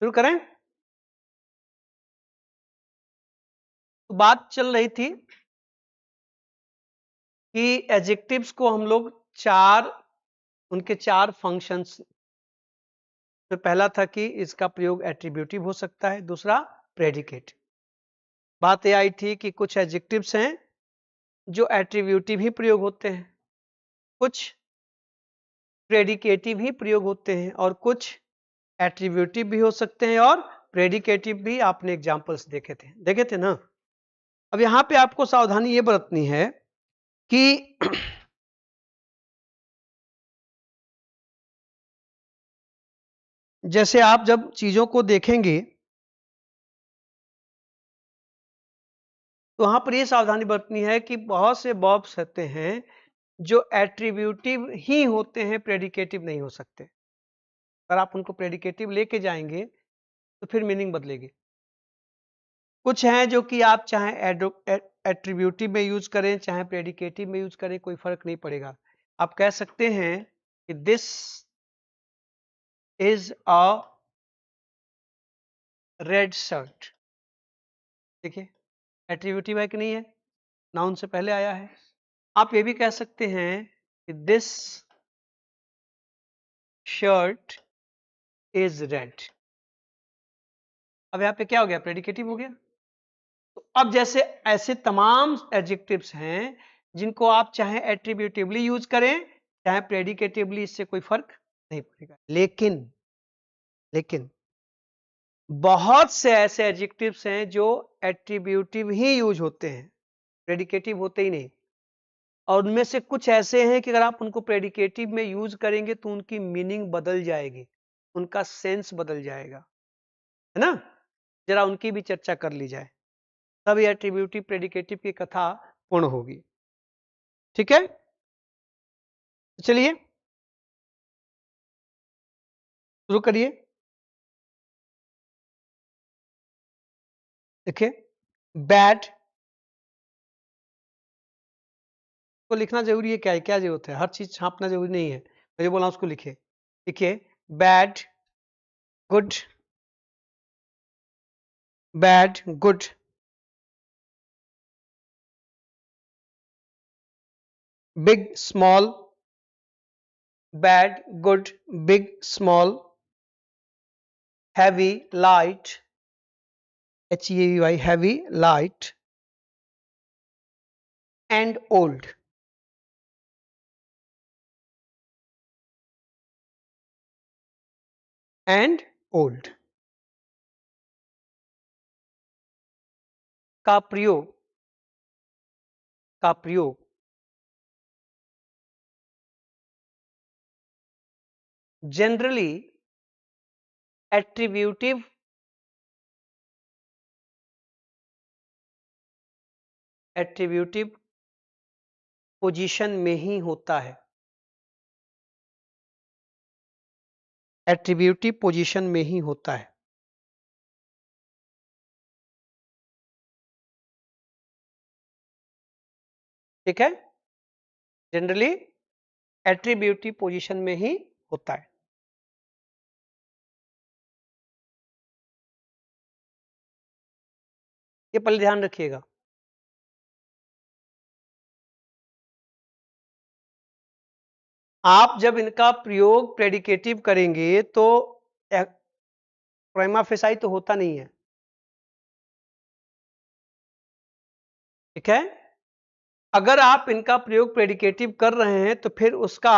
शुरू करें। तो बात चल रही थी कि एडजेक्टिव्स को हम लोग उनके चार फंक्शंस। तो पहला था कि इसका प्रयोग एट्रीब्यूटिव हो सकता है, दूसरा प्रेडिकेट। बात यह आई थी कि कुछ एडजेक्टिव्स हैं जो एट्रीब्यूटिव ही प्रयोग होते हैं, कुछ प्रेडिकेटिव ही प्रयोग होते हैं और कुछ एट्रीब्यूटिव भी हो सकते हैं और प्रेडिकेटिव भी। आपने एग्जांपल्स देखे थे ना। अब यहां पे आपको सावधानी ये बरतनी है कि जैसे आप जब चीजों को देखेंगे तो वहां पर यह सावधानी बरतनी है कि बहुत से वर्ब्स होते हैं जो एट्रीब्यूटिव ही होते हैं, प्रेडिकेटिव नहीं हो सकते। अगर आप उनको प्रेडिकेटिव लेके जाएंगे तो फिर मीनिंग बदलेगी। कुछ हैं जो कि आप चाहे एट्रीब्यूटिव में यूज करें चाहे प्रेडिकेटिव में यूज करें, कोई फर्क नहीं पड़ेगा। आप कह सकते हैं कि this is a red shirt. देखिए, एट्रीब्यूटिव है कि नहीं है, नाउन से पहले आया है। आप ये भी कह सकते हैं कि दिस शर्ट इज रेड। अब यहां पे क्या हो गया, प्रेडिकेटिव हो गया। तो अब जैसे ऐसे तमाम एडजेक्टिव्स हैं जिनको आप चाहे एट्रीब्यूटिवली यूज करें चाहे प्रेडिकेटिवली, इससे कोई फर्क नहीं पड़ेगा। लेकिन बहुत से ऐसे एडजेक्टिव्स हैं जो एट्रीब्यूटिव ही यूज होते हैं, प्रेडिकेटिव होते ही नहीं। और उनमें से कुछ ऐसे हैं कि अगर आप उनको प्रेडिकेटिव में यूज करेंगे तो उनकी मीनिंग बदल जाएगी, उनका सेंस बदल जाएगा, है ना। जरा उनकी भी चर्चा कर ली जाए, तब यह एट्रीब्यूटिव प्रेडिकेटिव की कथा पूर्ण होगी। ठीक है, चलिए शुरू करिए। देखिए, बैड को लिखना जरूरी है क्या है, क्या जरूरत है, हर चीज छापना जरूरी नहीं है। मैं जो बोला उसको लिखे। लिखिए, bad good, bad good, big small, bad good big small, heavy light, HEAVY heavy light, and old. And old का प्रयोग जनरली एट्रीब्यूटिव पोजीशन में ही होता है, एट्रीब्यूटिव पोजीशन में ही होता है। ठीक है, जनरली एट्रीब्यूटिव पोजीशन में ही होता है। ये पहले ध्यान रखिएगा। आप जब इनका प्रयोग प्रेडिकेटिव करेंगे तो प्राइमा फेसाई तो होता नहीं है। ठीक है, अगर आप इनका प्रयोग प्रेडिकेटिव कर रहे हैं तो फिर उसका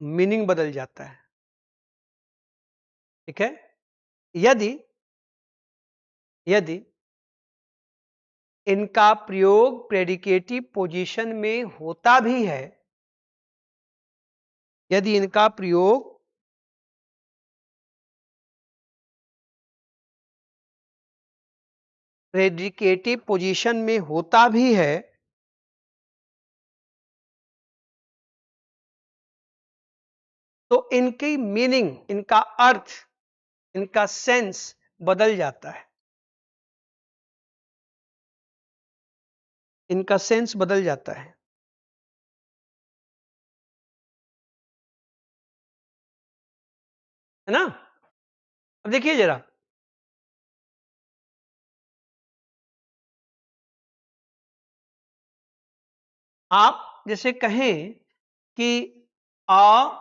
मीनिंग बदल जाता है। ठीक है, यदि यदि इनका प्रयोग प्रेडिकेटिव पोजीशन में होता भी है, यदि इनका प्रयोग प्रेडिकेटिव पोजीशन में होता भी है तो इनकी मीनिंग, इनका अर्थ, इनका सेंस बदल जाता है। इनका सेंस बदल जाता है ना। अब देखिए जरा, आप जैसे कहें कि अ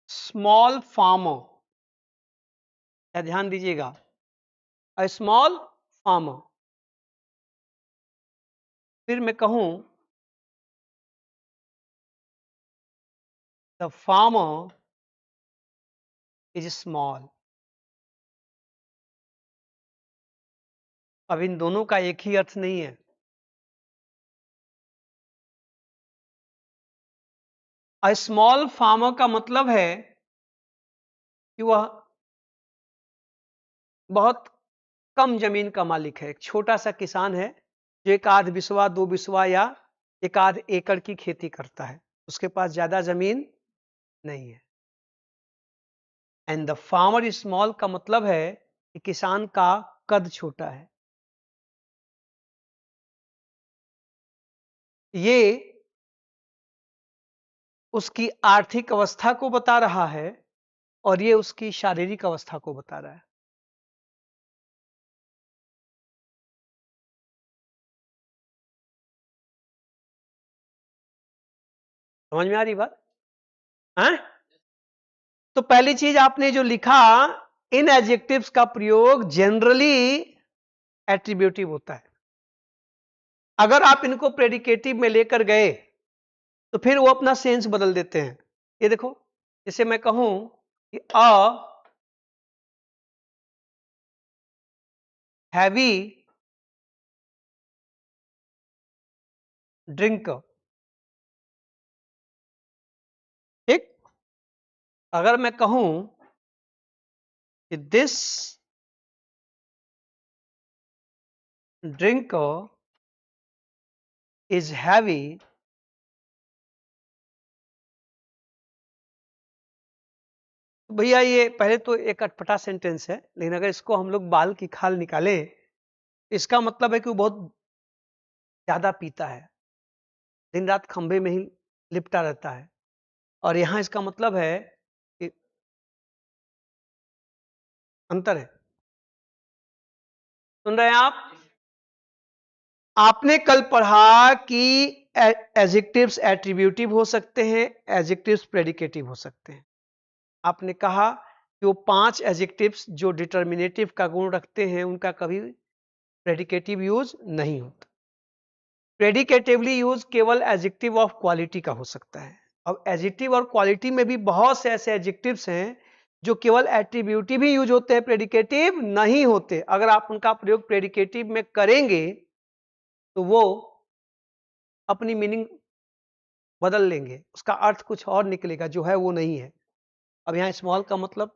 स्मॉल फार्मर, या ध्यान दीजिएगा, अ स्मॉल फार्मर, फिर मैं कहूं द फार्मर इज स्मॉल। अब इन दोनों का एक ही अर्थ नहीं है। अ स्मॉल फार्मर का मतलब है कि वह बहुत कम जमीन का मालिक है, एक छोटा सा किसान है जो एक आध बिस्वा, दो बिस्वा या एक आध एकड़ की खेती करता है, उसके पास ज्यादा जमीन नहीं है। And the farmer is small का मतलब है कि किसान का कद छोटा है। ये उसकी आर्थिक अवस्था को बता रहा है और ये उसकी शारीरिक अवस्था को बता रहा है। समझ में आ रही बात है? तो पहली चीज आपने जो लिखा, इन एडजेक्टिव्स का प्रयोग जनरली एट्रीब्यूटिव होता है। अगर आप इनको प्रेडिकेटिव में लेकर गए तो फिर वो अपना सेंस बदल देते हैं। ये देखो, जैसे मैं कहूं कि अ हैवी ड्रिंकर, ठीक। अगर मैं कहूं कि दिस ड्रिंकर इज हैवी, तो भैया ये पहले तो एक अटपटा सेंटेंस है, लेकिन अगर इसको हम लोग बाल की खाल निकालें, इसका मतलब है कि वो बहुत ज्यादा पीता है, दिन रात खंबे में ही लिपटा रहता है। और यहां इसका मतलब है कि अंतर है। सुन रहे हैं आप? आपने कल पढ़ा कि एडजेक्टिव्स एट्रीब्यूटिव हो सकते हैं, एडजेक्टिव्स प्रेडिकेटिव हो सकते हैं। आपने कहा कि वो 5 एडजेक्टिव्स जो डिटर्मिनेटिव का गुण रखते हैं उनका कभी प्रेडिकेटिव यूज नहीं होता। प्रेडिकेटिवली यूज केवल एडजेक्टिव ऑफ क्वालिटी का हो सकता है। अब एडजेक्टिव और क्वालिटी में भी बहुत से ऐसे एडजेक्टिव्स हैं जो केवल एट्रीब्यूटिव ही यूज होते हैं, प्रेडिकेटिव नहीं होते। अगर आप उनका प्रयोग प्रेडिकेटिव में करेंगे तो वो अपनी मीनिंग बदल लेंगे, उसका अर्थ कुछ और निकलेगा जो है वो नहीं है। अब यहाँ स्मॉल का मतलब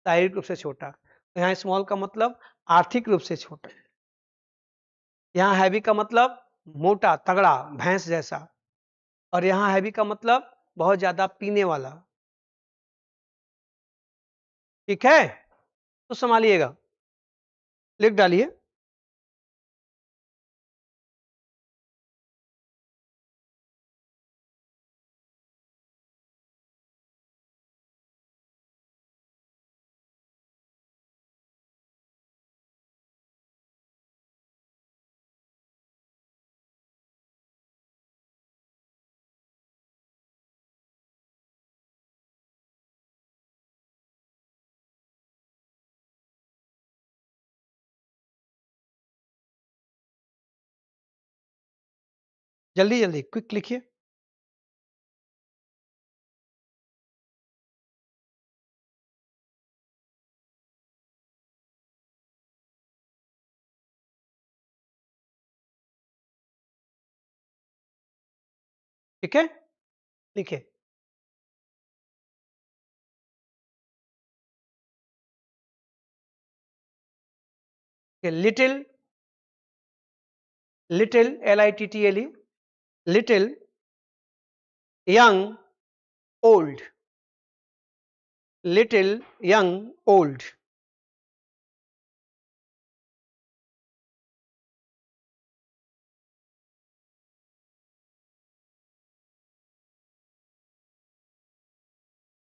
शारीरिक रूप से छोटा, तो यहाँ स्मॉल का मतलब आर्थिक रूप से छोटा। यहाँ हैवी का मतलब मोटा तगड़ा भैंस जैसा, और यहाँ हैवी का मतलब बहुत ज्यादा पीने वाला। ठीक है, तो संभालिएगा, लिख डालिए। जल्दी जल्दी क्विक लिखिए। ठीक है, लिखिए। Little, little LITTLE, little, young, old, little, young, old.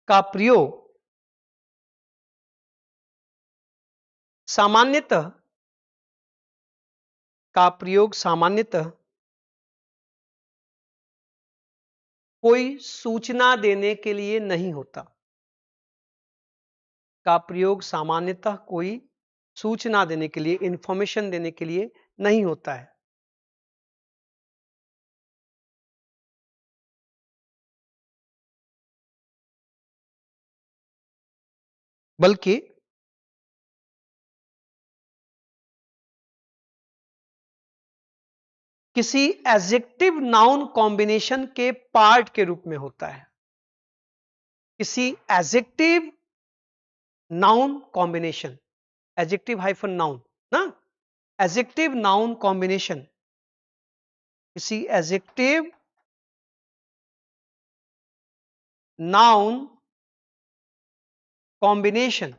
का प्रयोग सामान्यतः का प्रयोग सामान्यतः कोई सूचना देने के लिए नहीं होता। का प्रयोग सामान्यतः कोई सूचना देने के लिए, इंफॉर्मेशन देने के लिए नहीं होता है। बल्कि किसी एडजेक्टिव नाउन कॉम्बिनेशन के पार्ट के रूप में होता है। किसी adjective noun combination, adjective hyphen noun ना, एडजेक्टिव नाउन कॉम्बिनेशन, किसी एडजेक्टिव नाउन कॉम्बिनेशन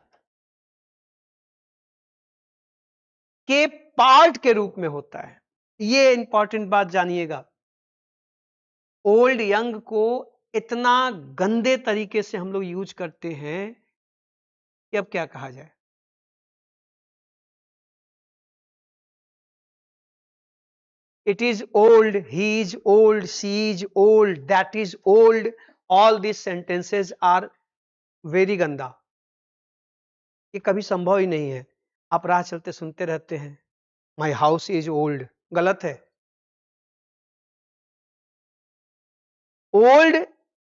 के पार्ट के रूप में होता है। ये इंपॉर्टेंट बात जानिएगा। ओल्ड यंग को इतना गंदे तरीके से हम लोग यूज करते हैं कि अब क्या कहा जाए। It is old, he is old, she is old, that is old. All these sentences are very गंदा। ये कभी संभव ही नहीं है। आप राह चलते सुनते रहते हैं My house is old, गलत है। ओल्ड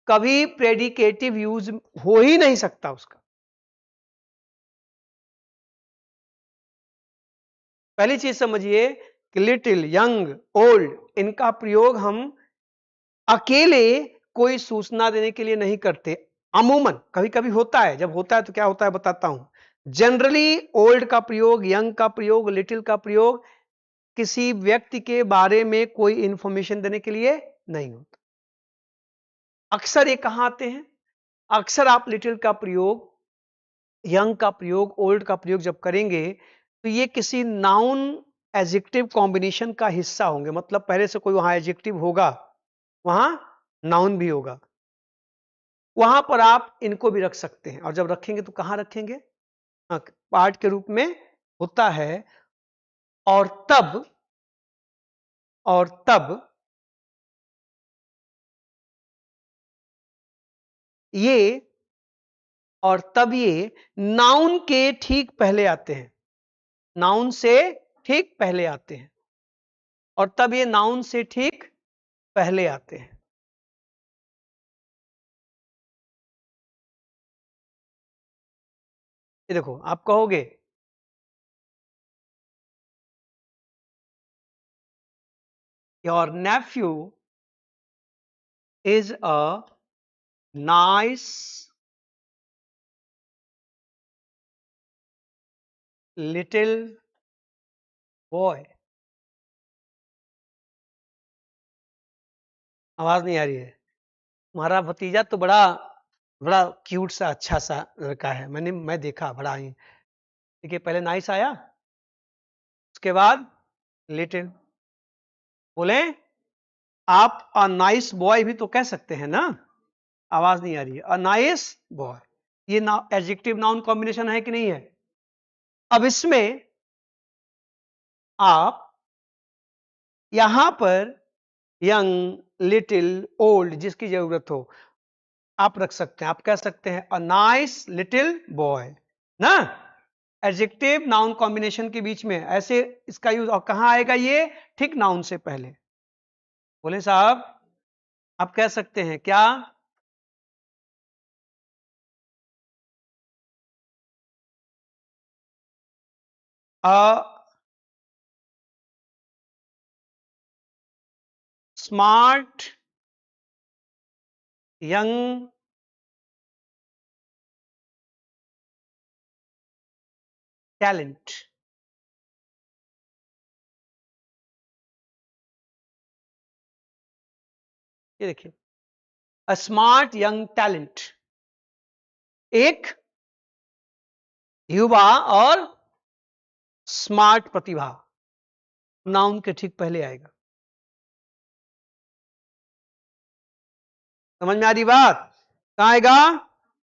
कभी प्रेडिकेटिव यूज हो ही नहीं सकता उसका। पहली चीज समझिए कि लिटिल, यंग, ओल्ड, इनका प्रयोग हम अकेले कोई सूचना देने के लिए नहीं करते। अमूमन कभी कभी होता है, जब होता है तो क्या होता है बताता हूं। जनरली ओल्ड का प्रयोग, यंग का प्रयोग, लिटिल का प्रयोग किसी व्यक्ति के बारे में कोई इंफॉर्मेशन देने के लिए नहीं होता। अक्सर ये कहां आते हैं, अक्सर आप लिटिल का प्रयोग, यंग का प्रयोग, ओल्ड का प्रयोग जब करेंगे तो ये किसी नाउन एडजेक्टिव कॉम्बिनेशन का हिस्सा होंगे। मतलब पहले से कोई वहां एडजेक्टिव होगा, वहां नाउन भी होगा, वहां पर आप इनको भी रख सकते हैं। और जब रखेंगे तो कहां रखेंगे, पार्ट के रूप में होता है। और तब और तब ये और तब ये नाउन के ठीक पहले आते हैं, नाउन से ठीक पहले आते हैं। और तब ये नाउन से ठीक पहले आते हैं। ये देखो, आप कहोगे your nephew is a nice little boy. आवाज नहीं आ रही है। तुम्हारा भतीजा तो बड़ा बड़ा क्यूट सा अच्छा सा लड़का है, मैं देखा बड़ा ही। देखिए पहले नाइस आया, उसके बाद लिटिल। बोले आप अ नाइस बॉय भी तो कह सकते हैं ना। आवाज नहीं आ रही है। अ नाइस बॉय, ये ना एडजेक्टिव नाउन कॉम्बिनेशन है कि नहीं है। अब इसमें आप यहां पर यंग, लिटिल, ओल्ड जिसकी जरूरत हो आप रख सकते हैं। आप कह सकते हैं अ नाइस लिटिल बॉय ना, एडजेक्टिव नाउन कॉम्बिनेशन के बीच में ऐसे इसका यूज। और कहां आएगा ये, ठीक नाउन से पहले। बोले साहब आप कह सकते हैं क्या, अ स्मार्ट यंग टैलेंट। ये देखिए, अ स्मार्ट यंग टैलेंट, एक युवा और स्मार्ट प्रतिभा, नाउन के ठीक पहले आएगा। समझ में आ रही बात, कहां आएगा,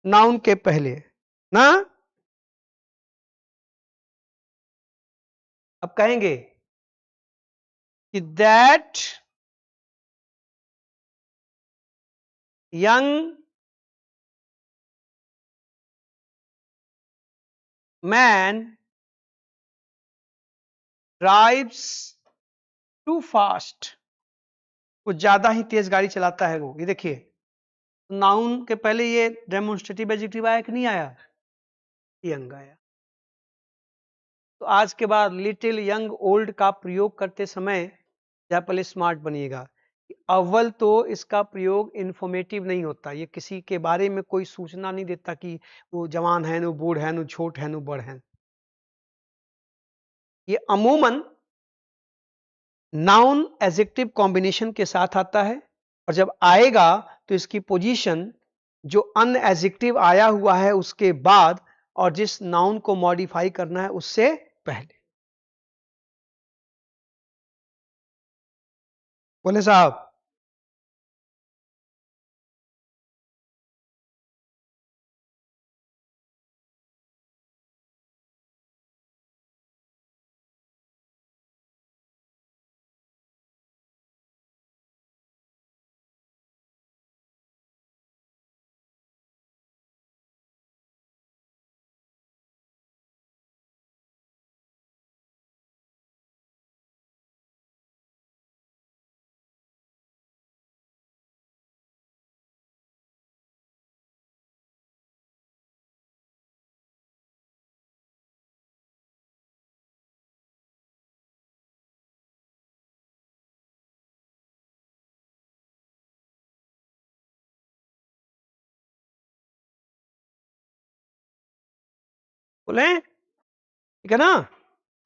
नाउन के पहले ना। कहेंगे कि that young man drives too fast, कुछ ज्यादा ही तेज गाड़ी चलाता है वो। ये देखिए, नाउन के पहले ये डेमोन्स्ट्रेटिव एडजेक्टिव आया कि नहीं आया? यंग आया। तो आज के बाद लिटिल, यंग, ओल्ड का प्रयोग करते समय या पहले स्मार्ट बनिएगा। अव्वल तो इसका प्रयोग इंफॉर्मेटिव नहीं होता, ये किसी के बारे में कोई सूचना नहीं देता कि वो जवान है, नो बूढ़ है, नो छोट है, नो बड़ है। ये अमूमन नाउन एडजेक्टिव कॉम्बिनेशन के साथ आता है, और जब आएगा तो इसकी पोजीशन जो अन एडजेक्टिव आया हुआ है उसके बाद और जिस नाउन को मॉडिफाई करना है उससे पहले। बोले साहब? बोले ठीक है ना?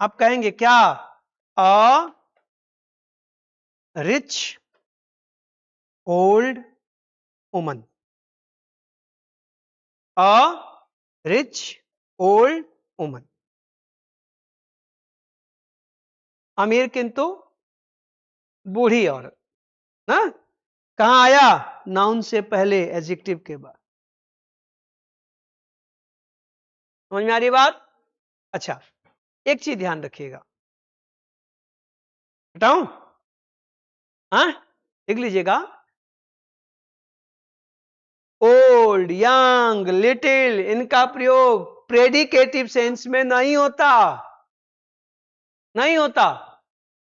आप कहेंगे क्या? A rich old woman, a rich old woman. अमीर किंतु बूढ़ी औरत ना? कहां आया? नाउन से पहले, एडजेक्टिव के बाद। समझ में आ रही बात? अच्छा, एक चीज ध्यान रखिएगा। बताऊं? हाँ, लिख लीजिएगा। ओल्ड, यंग, लिटिल, इनका प्रयोग प्रेडिकेटिव सेंस में नहीं होता, नहीं होता।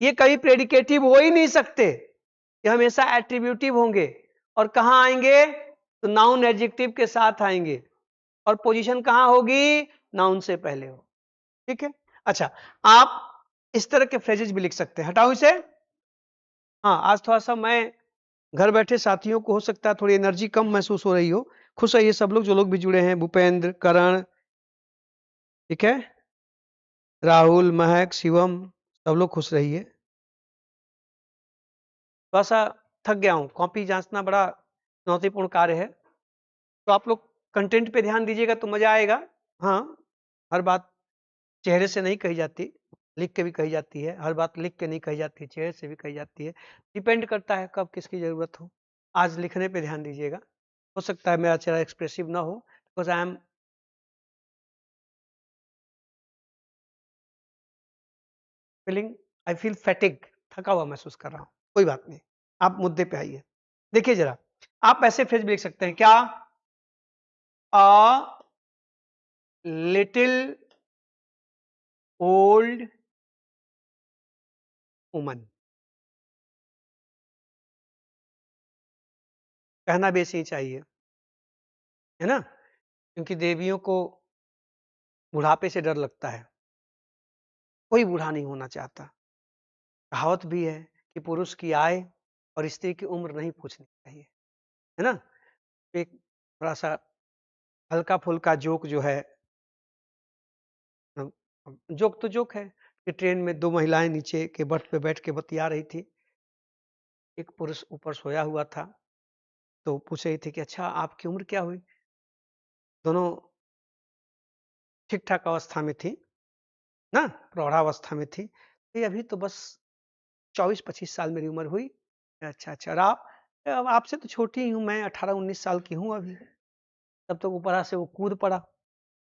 ये कभी प्रेडिकेटिव हो ही नहीं सकते, ये हमेशा एट्रीब्यूटिव होंगे। और कहां आएंगे? तो नाउन एडजेक्टिव के साथ आएंगे, और पोजीशन कहां होगी? नाउन से पहले हो। ठीक है? अच्छा, आप इस तरह के फ्रेजेस भी लिख सकते हैं। हटाओ इसे। हाँ, आज थोड़ा सा मैं घर बैठे साथियों को हो सकता है थोड़ी एनर्जी कम महसूस हो रही हो। खुश रहिए सब लोग, जो लोग भी जुड़े हैं, भूपेंद्र, करण, ठीक है, राहुल, महक, शिवम, सब लोग खुश रहिए। थोड़ा सा थक गया हूँ, कॉपी जांचना बड़ा चुनौतीपूर्ण कार्य है, तो आप लोग कंटेंट पे ध्यान दीजिएगा तो मजा आएगा। हाँ, हर बात चेहरे से नहीं कही जाती, लिख के भी कही जाती है। हर बात लिख के नहीं कही जाती, चेहरे से भी कही जाती है। डिपेंड करता है कब किसकी जरूरत हो। आज लिखने पे ध्यान दीजिएगा। हो सकता है मेरा चेहरा एक्सप्रेसिव ना हो, because I am feeling, I feel fatigue, थका हुआ महसूस कर रहा हूं। कोई बात नहीं, आप मुद्दे पे आइए। देखिए जरा, आप ऐसे फ्रेज भी लिख सकते हैं क्या? A little old woman. कहना भी ऐसे ही चाहिए, है ना? क्योंकि देवियों को बुढ़ापे से डर लगता है, कोई बूढ़ा नहीं होना चाहता। कहावत भी है कि पुरुष की आय और स्त्री की उम्र नहीं पूछनी चाहिए, है ना? एक थोड़ा सा हल्का फुल्का जोक जो है, जोक तो जोक है कि ट्रेन में दो महिलाएं नीचे के बर्थ पे बैठ के बतिया रही थी। एक पुरुष ऊपर सोया हुआ था, तो पूछ रही थी कि अच्छा आपकी उम्र क्या हुई? दोनों ठीक ठाक अवस्था में थी ना, प्रौढ़ावस्था में थी। ये अभी तो बस 24-25 साल मेरी उम्र हुई। अच्छा अच्छा, और आप? अब आपसे तो छोटी ही हूँ, मैं 18-19 साल की हूँ अभी। तब तक ऊपर से वो कूद पड़ा,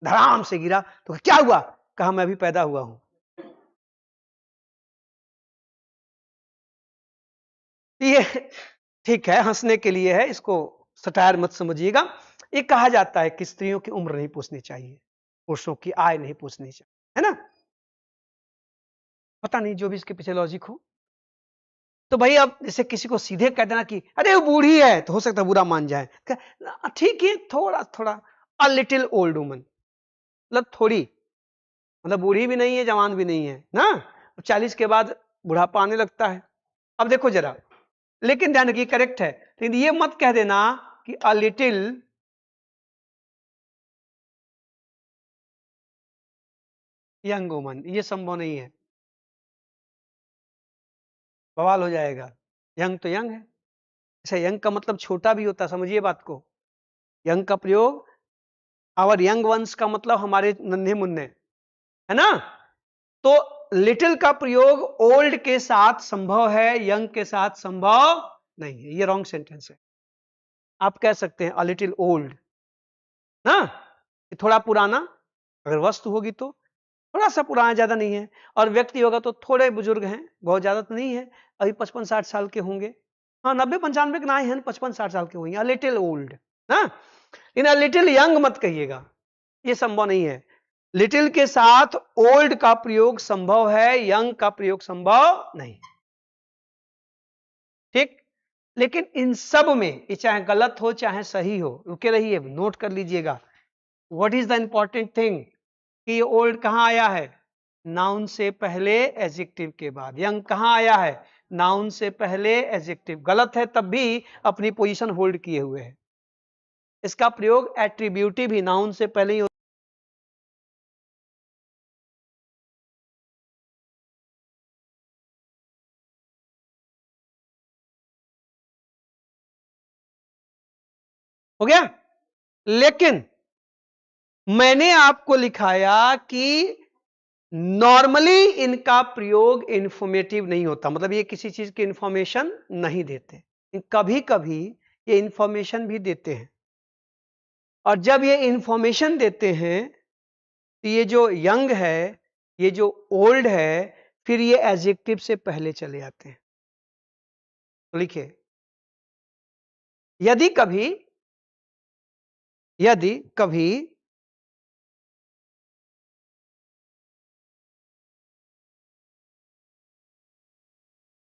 धड़ाम से गिरा। तो क्या हुआ? कहा मैं अभी पैदा हुआ हूँ। ये ठीक है, हंसने के लिए है, इसको सटायर मत समझिएगा। ये कहा जाता है कि स्त्रियों की उम्र नहीं पूछनी चाहिए, पुरुषों की आय नहीं पूछनी चाहिए, है ना। पता नहीं जो भी इसके पीछे लॉजिक हो। तो भाई अब जैसे किसी को सीधे कह देना कि अरे वो बूढ़ी है, तो हो सकता है बुरा मान जाए। ठीक है, थोड़ा थोड़ा अ लिटिल ओल्ड वुमन, मतलब थोड़ी, मतलब बूढ़ी भी नहीं है जवान भी नहीं है ना, 40 के बाद बुढ़ापा आने लगता है। अब देखो जरा, लेकिन ध्यान रखिए करेक्ट है, लेकिन ये मत कह देना कि अ लिटिल यंग वुमन, ये संभव नहीं है, बवाल हो जाएगा। यंग तो यंग है, ऐसा यंग का मतलब छोटा भी होता है, समझिए बात को। यंग का प्रयोग, आवर यंग वंस का मतलब हमारे नन्हे मुन्ने, है ना। तो लिटिल का प्रयोग ओल्ड के साथ संभव है, यंग के साथ संभव नहीं है, ये रॉन्ग सेंटेंस है। आप कह सकते हैं अ लिटिल ओल्ड ना, थोड़ा पुराना, अगर वस्तु होगी तो थोड़ा सा पुराना, ज्यादा नहीं है, और व्यक्ति होगा तो थोड़े बुजुर्ग हैं, बहुत ज्यादा तो नहीं है, अभी 55-60 साल के होंगे। हाँ, 90-95 के ना हैं, 55-60 साल के होंगे, अ लिटिल ओल्ड ना। इन अ लिटिल यंग मत कहिएगा, ये संभव नहीं है। लिटिल के साथ ओल्ड का प्रयोग संभव है, यंग का प्रयोग संभव नहीं, ठीक। लेकिन इन सब में ये चाहे गलत हो चाहे सही हो, रुके रहिए, नोट कर लीजिएगा। What is the important thing कि ये ओल्ड कहां आया है, नाउन से पहले, एडजेक्टिव के बाद। यंग कहां आया है, नाउन से पहले, एडजेक्टिव। गलत है तब भी अपनी पोजीशन होल्ड किए हुए है। इसका प्रयोग एट्रीब्यूटिव ही नाउन से पहले ही हो गया। लेकिन मैंने आपको लिखाया कि नॉर्मली इनका प्रयोग इंफॉर्मेटिव नहीं होता, मतलब ये किसी चीज की इंफॉर्मेशन नहीं देते, कभी कभी ये इंफॉर्मेशन भी देते हैं। और जब ये इंफॉर्मेशन देते हैं तो ये जो यंग है, ये जो ओल्ड है, फिर ये एडजेक्टिव से पहले चले आते हैं। तो लिखिए, यदि कभी, यदि कभी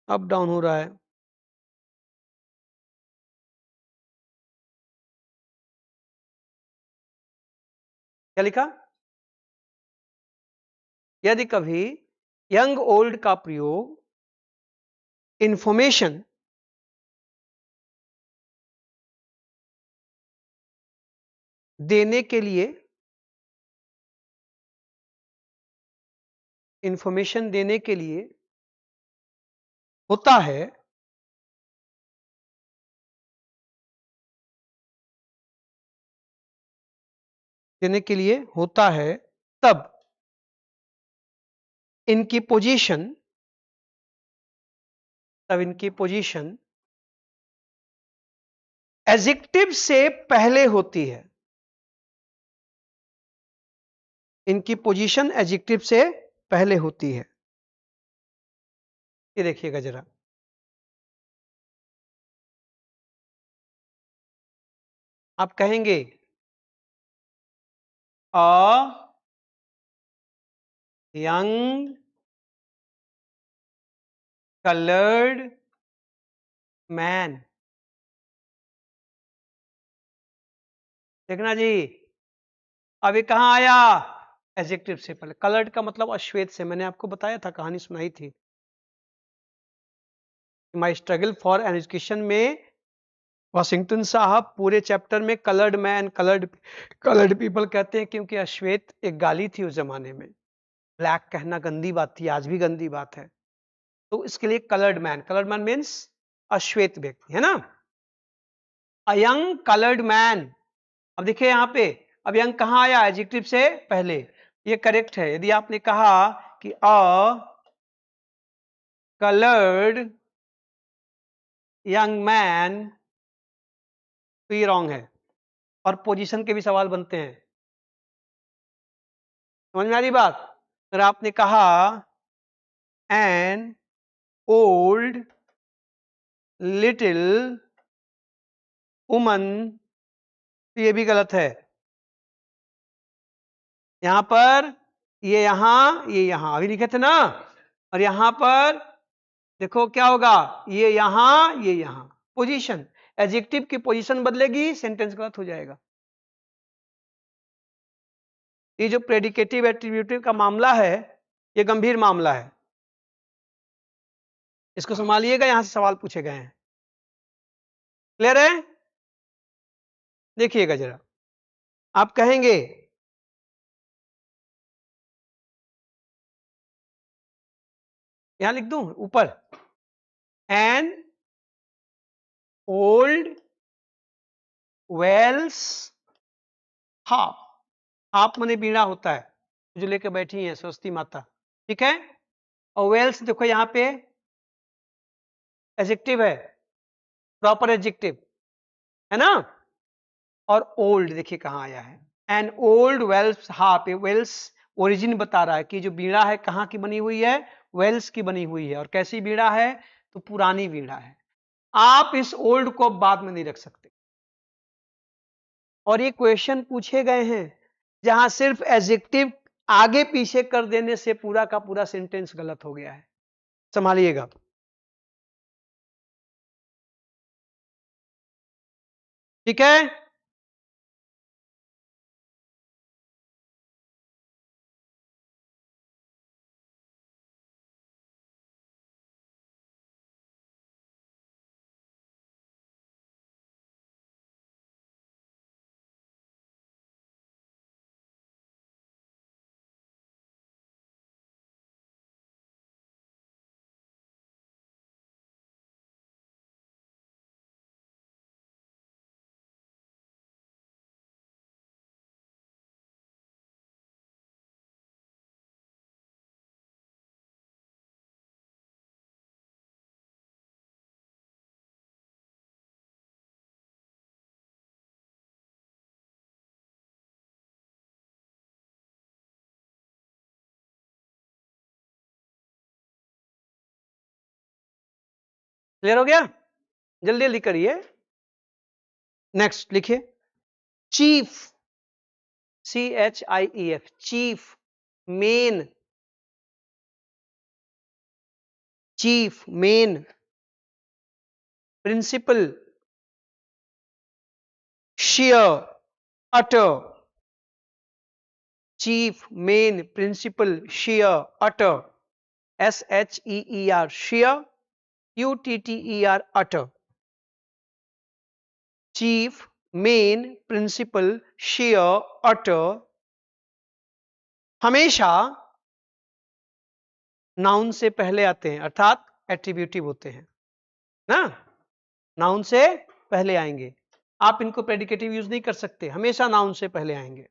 अप डाउन हो रहा है, क्या लिखा, यदि कभी यंग ओल्ड का प्रयोग इंफॉर्मेशन देने के लिए, इंफॉर्मेशन देने के लिए होता है, देने के लिए होता है, तब इनकी पोजीशन, तब इनकी पोजीशन एडजेक्टिव से पहले होती है। इनकी पोजीशन एडजेक्टिव से पहले होती है। ये देखिएगा जरा, आप कहेंगे अ यंग कलर्ड मैन, देखना जी, अभी कहां आया, एडजेक्टिव से पहले। कलर्ड का मतलब अश्वेत से, मैंने आपको बताया था, कहानी सुनाई थी, माई स्ट्रगल फॉर एजुकेशन में वाशिंगटन साहब पूरे चैप्टर में कलर्ड मैन, कलर्ड पीपल कहते हैं, क्योंकि अश्वेत एक गाली थी उस जमाने में, ब्लैक कहना गंदी बात थी, आज भी गंदी बात है। तो इसके लिए कलर्ड मैन मीन्स अश्वेत व्यक्ति, है ना। अ यंग कलर्ड मैन, अब देखिए यहां पे, अब यंग कहां आया, एडजेक्टिव से पहले, ये करेक्ट है। यदि आपने कहा कि अ कलर्ड यंग मैन, तो ये रॉन्ग है, और पोजीशन के भी सवाल बनते हैं, समझ में आ रही बात। अगर आपने कहा एन ओल्ड लिटिल वुमन, ये भी गलत है। यहां पर ये यहां अभी लिखे थे ना, और यहां पर देखो क्या होगा, ये यहां पोजीशन, एडजेक्टिव की पोजीशन बदलेगी, सेंटेंस गलत हो जाएगा। ये जो प्रेडिकेटिव एट्रीब्यूटिव का मामला है, ये गंभीर मामला है, इसको संभालिएगा, यहां से सवाल पूछे गए हैं। क्लियर है? देखिएगा जरा, आप कहेंगे यहां लिख दूं ऊपर, an old Welsh harp, harp मने बीड़ा होता है, जो लेके बैठी है सरस्वती माता, ठीक है। और वेल्स देखो यहां पे एडजेक्टिव है, प्रॉपर एडजेक्टिव है ना। और ओल्ड देखिए कहां आया है, an old Welsh harp, Welsh origin बता रहा है कि जो बीड़ा है कहां की बनी हुई है, वेल्स की बनी हुई है। और कैसी बीड़ा है, तो पुरानी बीड़ा है। आप इस ओल्ड को बाद में नहीं रख सकते। और ये क्वेश्चन पूछे गए हैं जहां सिर्फ एडजेक्टिव आगे पीछे कर देने से पूरा का पूरा सेंटेंस गलत हो गया है, संभालिएगा। ठीक है, क्लियर हो गया? जल्दी जल्दी करिए। नेक्स्ट लिखिए, chief, CHIEF, chief, main, chief main, principal, sheer, utter, chief main principal sheer utter, SHEER sheer, UTTER utter, chief main principal sheer utter हमेशा नाउन से पहले आते हैं, अर्थात एट्रीब्यूटिव होते हैं ना, नाउन से पहले आएंगे। आप इनको प्रेडिकेटिव यूज नहीं कर सकते, हमेशा नाउन से पहले आएंगे।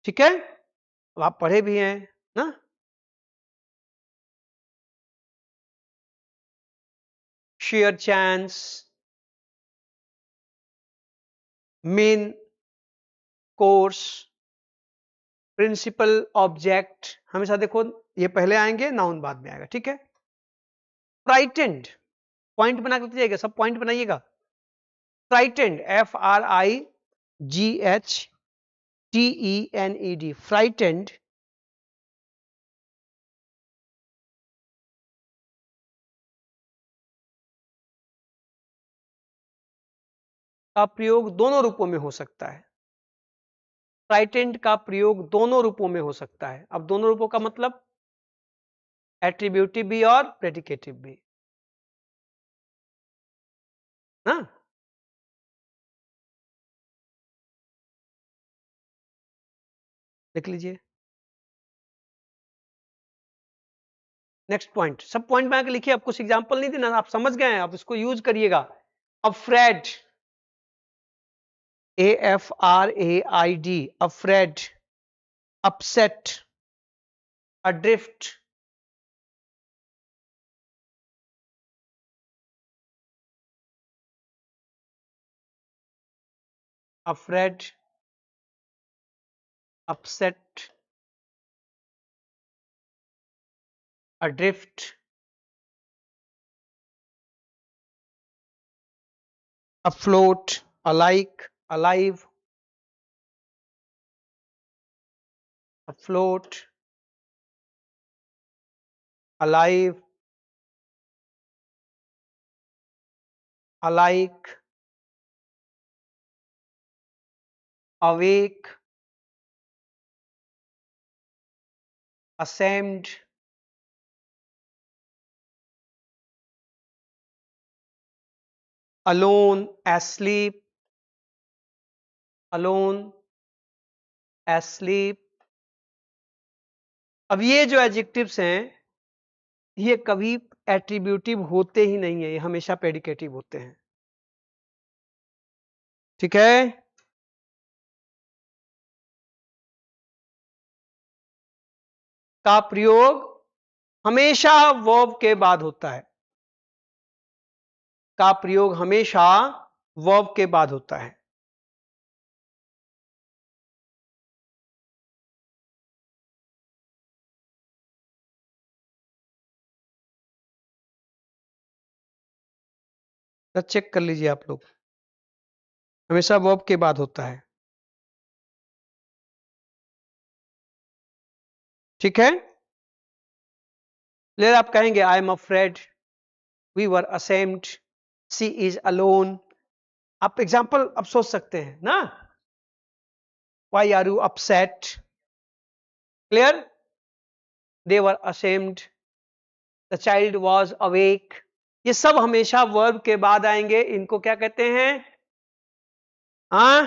ठीक है, अब आप पढ़े भी हैं ना। Sheer chance, main course, principal object, हमेशा देखो ये पहले आएंगे, नाउन बाद में आएगा। ठीक है, फ्राइटेंड, पॉइंट बना के जाइएगा, सब पॉइंट बनाइएगा। फ्राइटेंड, FRIGHTENED, फ्राइटेंड का प्रयोग दोनों रूपों में हो सकता है। फ्राइटेंड का प्रयोग दोनों रूपों में हो सकता है। अब दोनों रूपों का मतलब एट्रीब्यूटिव भी और प्रेडिकेटिव भी ना। लिख लीजिए नेक्स्ट पॉइंट, सब पॉइंट बना के लिखिए, अब कुछ एग्जांपल नहीं देना, आप समझ गए हैं, आप इसको यूज करिएगा। Afraid, AFRAID, afraid, upset, adrift, afraid, upset, adrift, afloat, alike, alive, afloat, alive, alike, awake, ashamed, alone, asleep, alone, asleep. अब ये जो एडजेक्टिव्स हैं ये कभी एट्रीब्यूटिव होते ही नहीं है, ये हमेशा प्रेडिकेटिव होते हैं। ठीक है, का प्रयोग हमेशा वर्ब के बाद होता है, का प्रयोग हमेशा वर्ब के बाद होता है। तो चेक कर लीजिए आप लोग, हमेशा वर्ब के बाद होता है। ठीक है, लेकिन आप कहेंगे I am afraid, we were assembled, she is alone. आप एग्जाम्पल अब सोच सकते हैं ना, why are you upset, clear, they were assembled, the child was awake. ये सब हमेशा वर्ब के बाद आएंगे, इनको क्या कहते हैं, हाँ,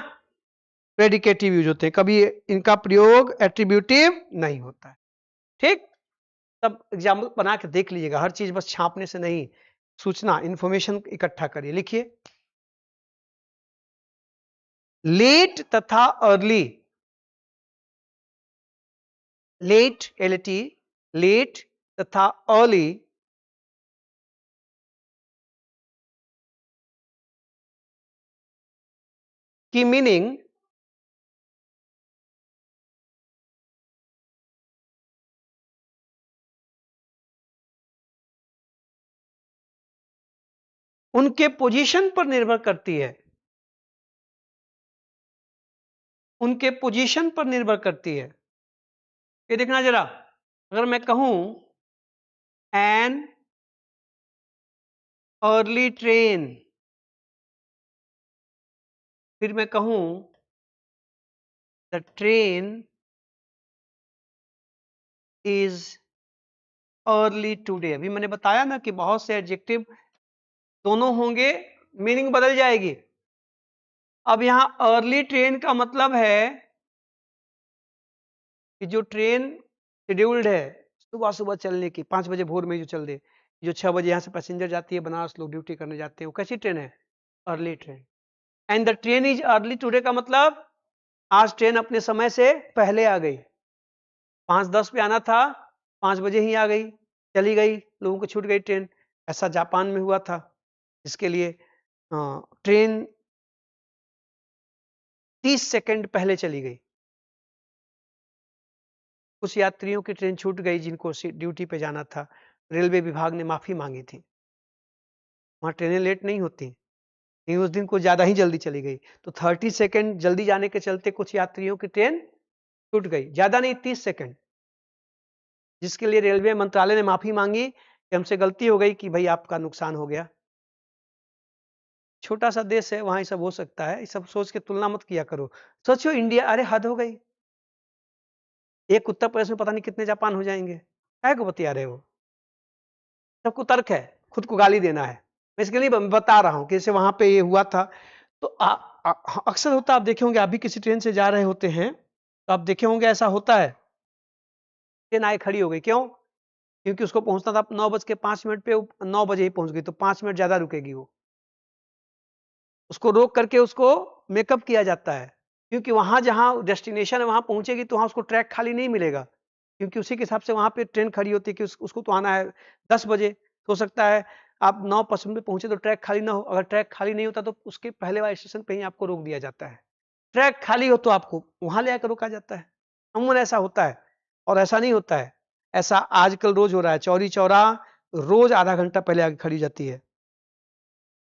प्रेडिकेटिव यूज होते हैं, कभी इनका प्रयोग एट्रीब्यूटिव नहीं होता है। ठीक, तब एग्जाम्पल बना के देख लीजिएगा, हर चीज बस छापने से नहीं, सूचना इंफॉर्मेशन इकट्ठा करिए। लिखिए, लेट तथा अर्ली, लेट एलटी, लेट तथा अर्ली की मीनिंग उनके पोजीशन पर निर्भर करती है, उनके पोजीशन पर निर्भर करती है। ये देखना जरा, अगर मैं कहूं एन अर्ली ट्रेन, फिर मैं कहूं the train is early today, अभी मैंने बताया ना कि बहुत से एडजेक्टिव दोनों होंगे, मीनिंग बदल जाएगी। अब यहां अर्ली ट्रेन का मतलब है कि जो ट्रेन शेड्यूल्ड है सुबह सुबह चलने की, 5 बजे भोर में जो चल दे, जो 6 बजे यहां से पैसेंजर जाती है बनारस, लोग ड्यूटी करने जाते हैं, वो कैसी ट्रेन है, early train. And the train is early today का मतलब आज ट्रेन अपने समय से पहले आ गई, 5:10 पे आना था, 5 बजे ही आ गई, चली गई, लोगों को छूट गई ट्रेन। ऐसा जापान में हुआ था, इसके लिए ट्रेन 30 सेकंड पहले चली गई, कुछ यात्रियों की ट्रेन छूट गई जिनको ड्यूटी पे जाना था, रेलवे विभाग ने माफी मांगी थी। वहां ट्रेनें लेट नहीं होती, लेकिन उस दिन कुछ ज्यादा ही जल्दी चली गई, तो 30 सेकंड जल्दी जाने के चलते कुछ यात्रियों की ट्रेन छूट गई, ज्यादा नहीं 30 सेकंड, जिसके लिए रेलवे मंत्रालय ने माफी मांगी कि हमसे गलती हो गई कि भाई आपका नुकसान हो गया। छोटा सा देश है, वहां ये सब हो सकता है, ये सब सोच के तुलना मत किया करो। सोचो इंडिया, अरे हद हो गई, एक उत्तर प्रदेश में पता नहीं कितने जापान हो जाएंगे, क्या को बतिया रहे हो, सबको तर्क है, खुद को गाली देना है। मैं इसके लिए बता रहा हूं कि जैसे वहां पे ये हुआ था, तो अक्सर होता, आप देखे होंगे, आप भी किसी ट्रेन से जा रहे होते हैं तो आप देखे होंगे ऐसा होता है, ट्रेन आए खड़ी हो गई, क्यों, क्योंकि उसको पहुंचना था 9:05 पे, 9 बजे ही पहुंच गई, तो 5 मिनट ज्यादा रुकेगी वो, उसको रोक करके उसको मेकअप किया जाता है, क्योंकि वहां जहां डेस्टिनेशन है वहां पहुंचेगी तो वहां उसको ट्रैक खाली नहीं मिलेगा, क्योंकि उसी के हिसाब से वहां पे ट्रेन खड़ी होती है कि उसको तो आना है 10 बजे, हो सकता है आप 9:55 पे पहुंचे तो ट्रैक खाली ना हो, अगर ट्रैक खाली नहीं होता तो उसके पहले वाले स्टेशन पे ही आपको रोक दिया जाता है, ट्रैक खाली हो तो आपको वहां ले आकर रोका जाता है, अमूमन ऐसा होता है। और ऐसा नहीं होता है, ऐसा आजकल रोज हो रहा है। चौरी चौरा रोज आधा घंटा पहले आके खड़ी जाती है।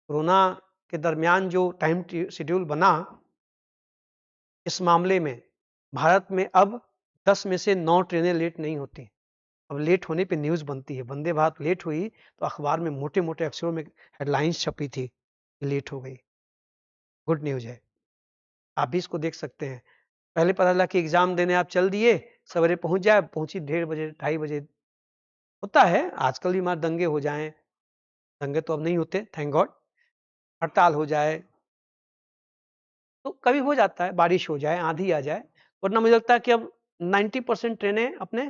कोरोना के दरमियान जो टाइम शेड्यूल बना, इस मामले में भारत में अब 10 में से 9 ट्रेनें लेट नहीं होती। अब लेट होने पे न्यूज बनती है। वंदे भारत लेट हुई तो अखबार में मोटे मोटे अक्षरों में हेडलाइंस छपी थी, लेट हो गई। गुड न्यूज है, आप भी इसको देख सकते हैं। पहले पता लगा कि एग्जाम देने आप चल दिए, सवेरे पहुंच जाए, पहुंची 1:30 बजे 2:30 बजे। होता है आजकल भी, हमारे दंगे हो जाएं, दंगे तो अब नहीं होते थैंक गॉड, हड़ताल हो जाए तो कभी हो जाता है, बारिश हो जाए, आंधी आ जाए, वरना मुझे लगता है कि अब 90% ट्रेनें अपने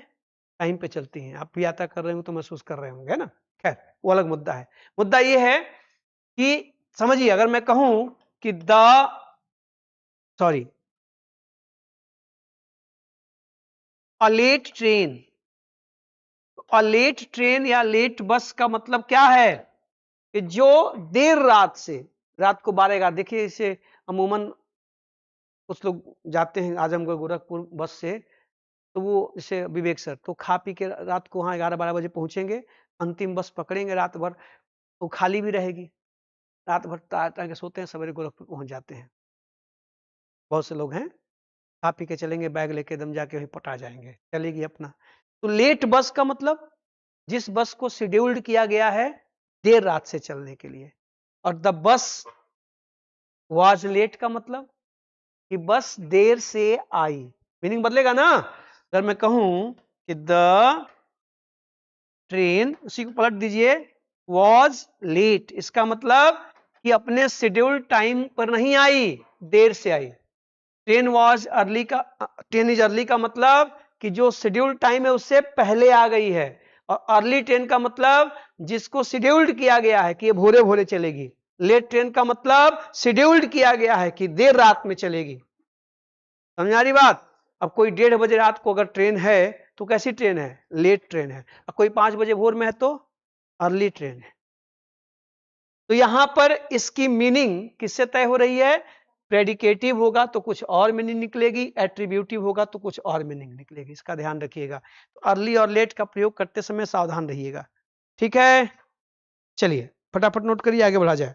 टाइम पे चलती हैं। आप भी यात्रा कर रहे हो तो महसूस कर रहे होंगे, है ना। खैर वो अलग मुद्दा है। मुद्दा ये है कि समझिए, अगर मैं कहूं कि अ लेट ट्रेन, और लेट ट्रेन या लेट बस का मतलब क्या है कि जो देर रात से, रात को 12 देखिए, इसे अमूमन कुछ लोग जाते हैं आजमगढ़ गोरखपुर बस से, तो वो जैसे विवेक सर तो खा पी के रात को वहां 11-12 बजे पहुंचेंगे, अंतिम बस पकड़ेंगे रात भर, तो खाली भी रहेगी, रात भर तार के सोते हैं, सवेरे गोरखपुर पहुंच जाते हैं। बहुत से लोग हैं, खा पी के चलेंगे, बैग लेके दम जाके वहीं पटा जाएंगे, चलेगी अपना। तो लेट बस का मतलब जिस बस को शेड्यूल्ड किया गया है देर रात से चलने के लिए, और द बस वाज लेट का मतलब कि बस देर से आई। मीनिंग बदलेगा ना। अगर मैं कहूं कि द ट्रेन, उसी को पलट दीजिए, वॉज लेट, इसका मतलब कि अपने शेड्यूल्ड टाइम पर नहीं आई, देर से आई। ट्रेन वॉज अर्ली का, ट्रेन इज अर्ली का मतलब कि जो शेड्यूल्ड टाइम है उससे पहले आ गई है, और अर्ली ट्रेन का मतलब जिसको शेड्यूल्ड किया गया है कि ये भोरे भोरे चलेगी। लेट ट्रेन का मतलब शेड्यूल्ड किया गया है कि देर रात में चलेगी। समझ आ रही बात। अब कोई 1:30 बजे रात को अगर ट्रेन है तो कैसी ट्रेन है, लेट ट्रेन है। अब कोई 5 बजे भोर में है तो अर्ली ट्रेन है। तो यहां पर इसकी मीनिंग किससे तय हो रही है, प्रेडिकेटिव होगा तो कुछ और मीनिंग निकलेगी, एट्रीब्यूटिव होगा तो कुछ और मीनिंग निकलेगी, इसका ध्यान रखिएगा। तो अर्ली और लेट का प्रयोग करते समय सावधान रहिएगा, ठीक है। चलिए फटाफट नोट करिए, आगे बढ़ा जाए।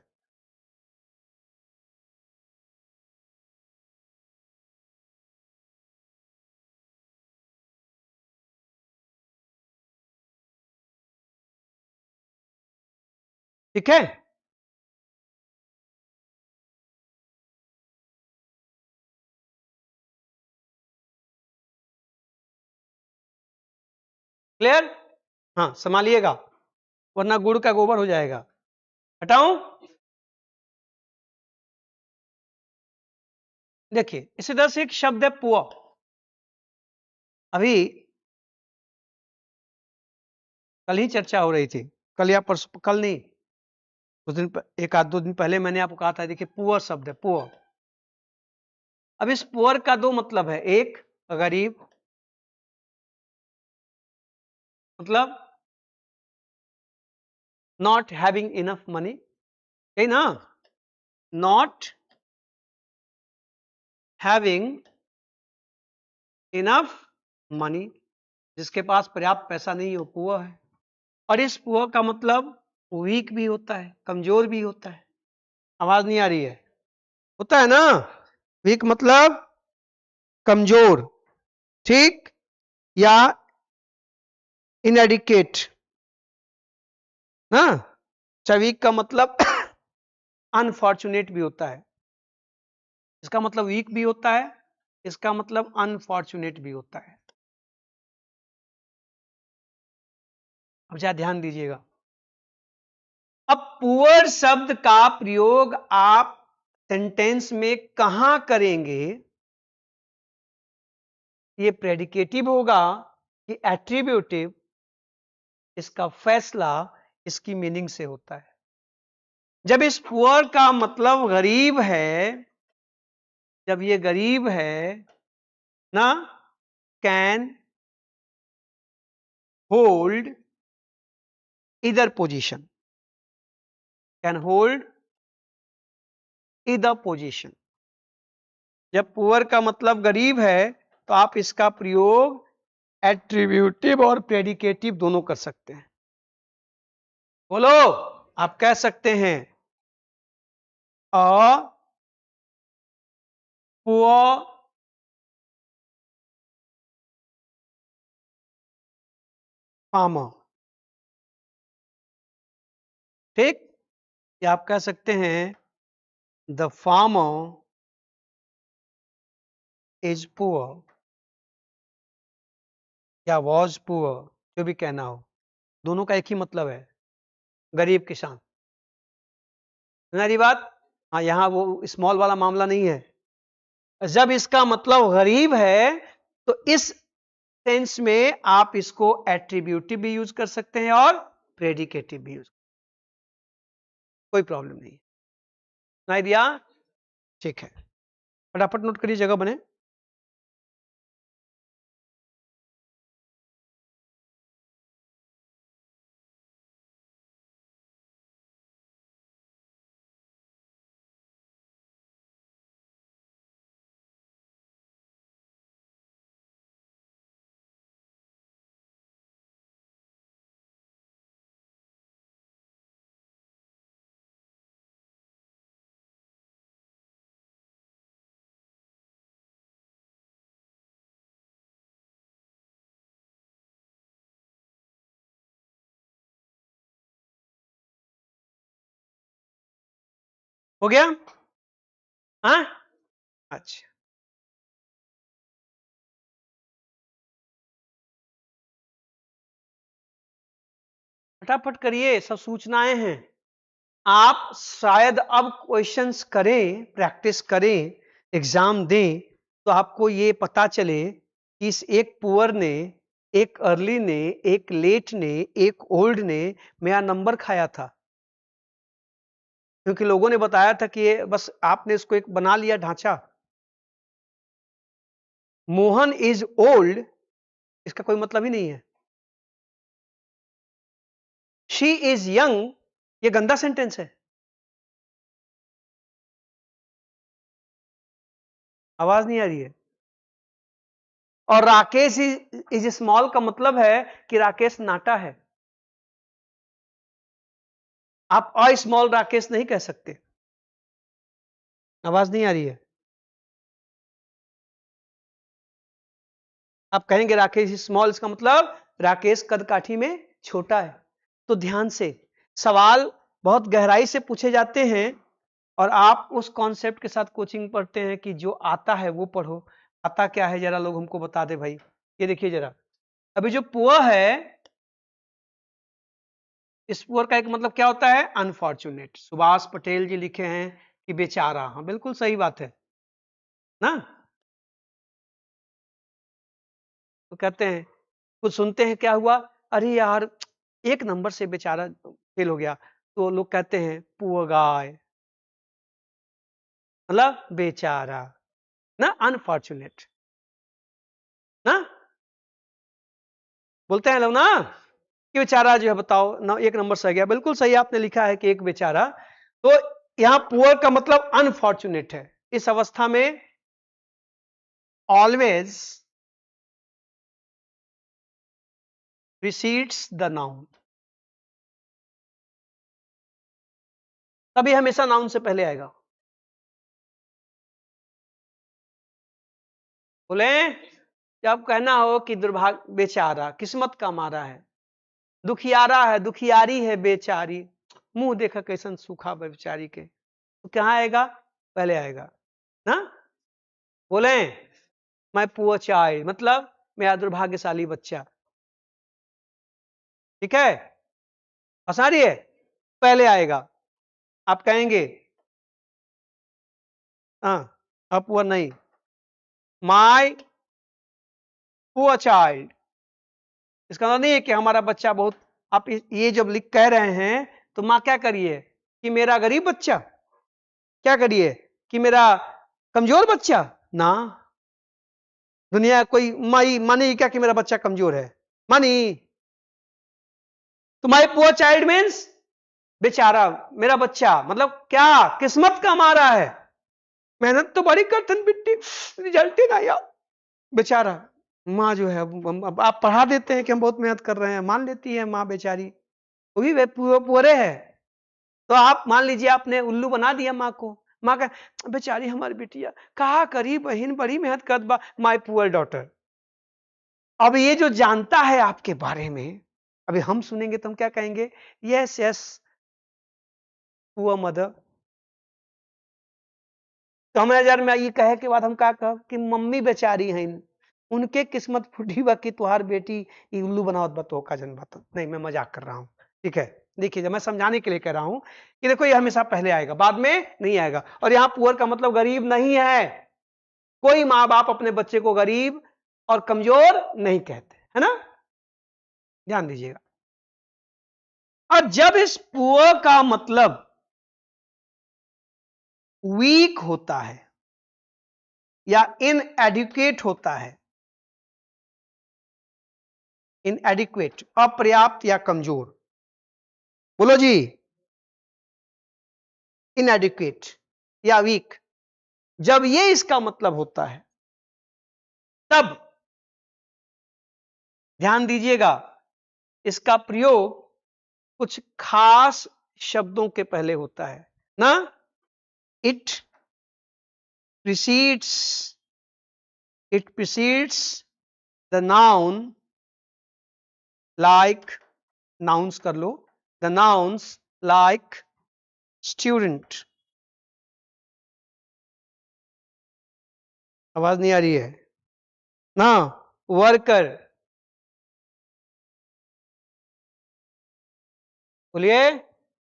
ठीक है, क्लियर। हाँ संभालिएगा, वरना गुड़ का गोबर हो जाएगा। हटाऊं, देखिए इसी तरह से एक शब्द है पुअर। अभी कल ही चर्चा हो रही थी, कल या परसों, कल नहीं, कुछ दिन एक आध 2 दिन पहले मैंने आपको कहा था, देखिए पुअर शब्द है, पुअर। अब इस पुअर का 2 मतलब है, एक गरीब, मतलब नॉट हैविंग इनफ मनी, है ना, नॉट हैविंग इनफ मनी, जिसके पास पर्याप्त पैसा नहीं हो, पुअर है। और इस पुअर का मतलब वीक भी होता है, कमजोर भी होता है। आवाज नहीं आ रही है, होता है ना, वीक मतलब कमजोर, ठीक, या इनएडिकेट ना। वीक का मतलब अनफॉर्चुनेट भी होता है, इसका मतलब वीक भी होता है, इसका मतलब अनफॉर्चुनेट भी होता है। अब जरा ध्यान दीजिएगा। अब पुअर शब्द का प्रयोग आप सेंटेंस में कहां करेंगे, ये प्रेडिकेटिव होगा कि एट्रीब्यूटिव, इसका फैसला इसकी मीनिंग से होता है। जब इस पुअर का मतलब गरीब है, जब ये गरीब है ना, कैन होल्ड इधर पोजीशन, कैन होल्ड इधर पोजीशन। जब पुअर का मतलब गरीब है तो आप इसका प्रयोग एट्रीब्यूटिव और प्रेडिकेटिव दोनों कर सकते हैं। बोलो, आप कह सकते हैं अ पुअर फार्मर, ठीक, या आप कह सकते हैं द फार्मर इज पुअर या वॉज पुअर, जो भी कहना हो, दोनों का एक ही मतलब है, गरीब किसान। मेरी बात, हाँ, यहां वो स्मॉल वाला मामला नहीं है। जब इसका मतलब गरीब है तो इस सेंस में आप इसको एट्रीब्यूटिव भी यूज कर सकते हैं और प्रेडिकेटिव भी यूज, कोई प्रॉब्लम नहीं। सुनाई दिया? ठीक है, फटाफट नोट करिए, जगह बने। हो गया? हाँ, अच्छा, फटाफट करिए, सब सूचनाएं हैं। आप शायद अब क्वेश्चंस करें, प्रैक्टिस करें, एग्जाम दें, तो आपको ये पता चले कि इस एक पुअर ने, एक अर्ली ने, एक लेट ने, एक ओल्ड ने मेरा नंबर खाया था, क्योंकि लोगों ने बताया था कि ये बस आपने इसको एक बना लिया ढांचा। मोहन इज ओल्ड, इसका कोई मतलब ही नहीं है। शी इज यंग, ये गंदा सेंटेंस है। आवाज नहीं आ रही है। और राकेश इज स्मॉल का मतलब है कि राकेश नाटा है। आप अ स्मॉल राकेश नहीं कह सकते। आवाज नहीं आ रही है। आप कहेंगे राकेश स्मॉल, इसका मतलब राकेश कदकाठी में छोटा है। तो ध्यान से सवाल बहुत गहराई से पूछे जाते हैं और आप उस कॉन्सेप्ट के साथ कोचिंग पढ़ते हैं कि जो आता है वो पढ़ो। आता क्या है जरा लोग हमको बता दे भाई। ये देखिए जरा, अभी जो पुअर है, इस पुअर का एक मतलब क्या होता है? अनफॉर्चुनेट। सुभाष पटेल जी लिखे हैं कि बेचारा, हाँ बिल्कुल सही बात है ना। तो कहते हैं, कुछ सुनते हैं क्या हुआ, अरे यार एक नंबर से बेचारा फेल हो गया, तो लोग कहते हैं पुअर गाय, मतलब बेचारा ना, अनफॉर्चुनेट ना, बोलते हैं लोग ना कि बेचारा जो है बताओ ना, एक नंबर से गया। बिल्कुल सही आपने लिखा है कि एक बेचारा। तो यहां पुअर का मतलब अनफॉर्चुनेट है। इस अवस्था में ऑलवेज precedes द नाउन, तभी हमेशा नाउन से पहले आएगा। बोले, जब कहना हो कि दुर्भाग्य, बेचारा, किस्मत का मारा है, दुखियारा है, दुखियारी है, बेचारी, मुंह देखा कैसन सूखा बेचारी के, तो कहां आएगा? पहले आएगा ना। बोले, मैं पुअर चाइल्ड, मतलब मेरा दुर्भाग्यशाली बच्चा, ठीक है, हंसा रही है, पहले आएगा। आप कहेंगे हाँ, अब पुअर नहीं, माय पुअर चाइल्ड, इसका मतलब नहीं है कि हमारा बच्चा बहुत, आप ये जब लिख कह रहे हैं तो मां क्या करिए कि मेरा गरीब बच्चा, क्या करिए कि मेरा कमजोर बच्चा ना। दुनिया कोई माई मानेगी क्या कि मेरा बच्चा कमजोर है? मानी। तो माई पुअर चाइल्ड मीन्स बेचारा, मेरा बच्चा, मतलब क्या, किस्मत का मारा है, मेहनत तो बड़ी करथन बिट्टी, रिजल्ट ही ना आया, बेचारा। माँ जो है अब आप पढ़ा देते हैं कि हम बहुत मेहनत कर रहे हैं, मान लेती है माँ बेचारी, वो भी पूरे है। तो आप मान लीजिए आपने उल्लू बना दिया माँ को, माँ का बेचारी हमारी बिटिया कहा करी बहन बड़ी मेहनत कर बा माय पुअर डॉटर। अब ये जो जानता है आपके बारे में, अभी हम सुनेंगे तो हम क्या कहेंगे, यस यस पुअर मदर। तो हम हजार में ये कहे के बाद हम क्या कह कि मम्मी बेचारी हैं, उनके किस्मत फूटी बा कि तुहार बेटी ये उल्लू बनावत बतो का जन बात नहीं, मैं मजाक कर रहा हूं। ठीक है, देखिए जब मैं समझाने के लिए कह रहा हूं कि देखो ये हमेशा पहले आएगा बाद में नहीं आएगा। और यहां पुअर का मतलब गरीब नहीं है, कोई माँ बाप अपने बच्चे को गरीब और कमजोर नहीं कहते, है ना, ध्यान दीजिएगा। और जब इस पुअर का मतलब वीक होता है या इनएडुकेट होता है, इनएडिक्वेट अपर्याप्त या कमजोर, बोलो जी, इनएडिक्वेट या वीक, जब ये इसका मतलब होता है तब ध्यान दीजिएगा इसका प्रयोग कुछ खास शब्दों के पहले होता है ना। It precedes, it precedes the noun, like, nouns कर लो, द नाउन्स लाइक स्टूडेंट, आवाज नहीं आ रही है ना, वर्कर, बोलिए,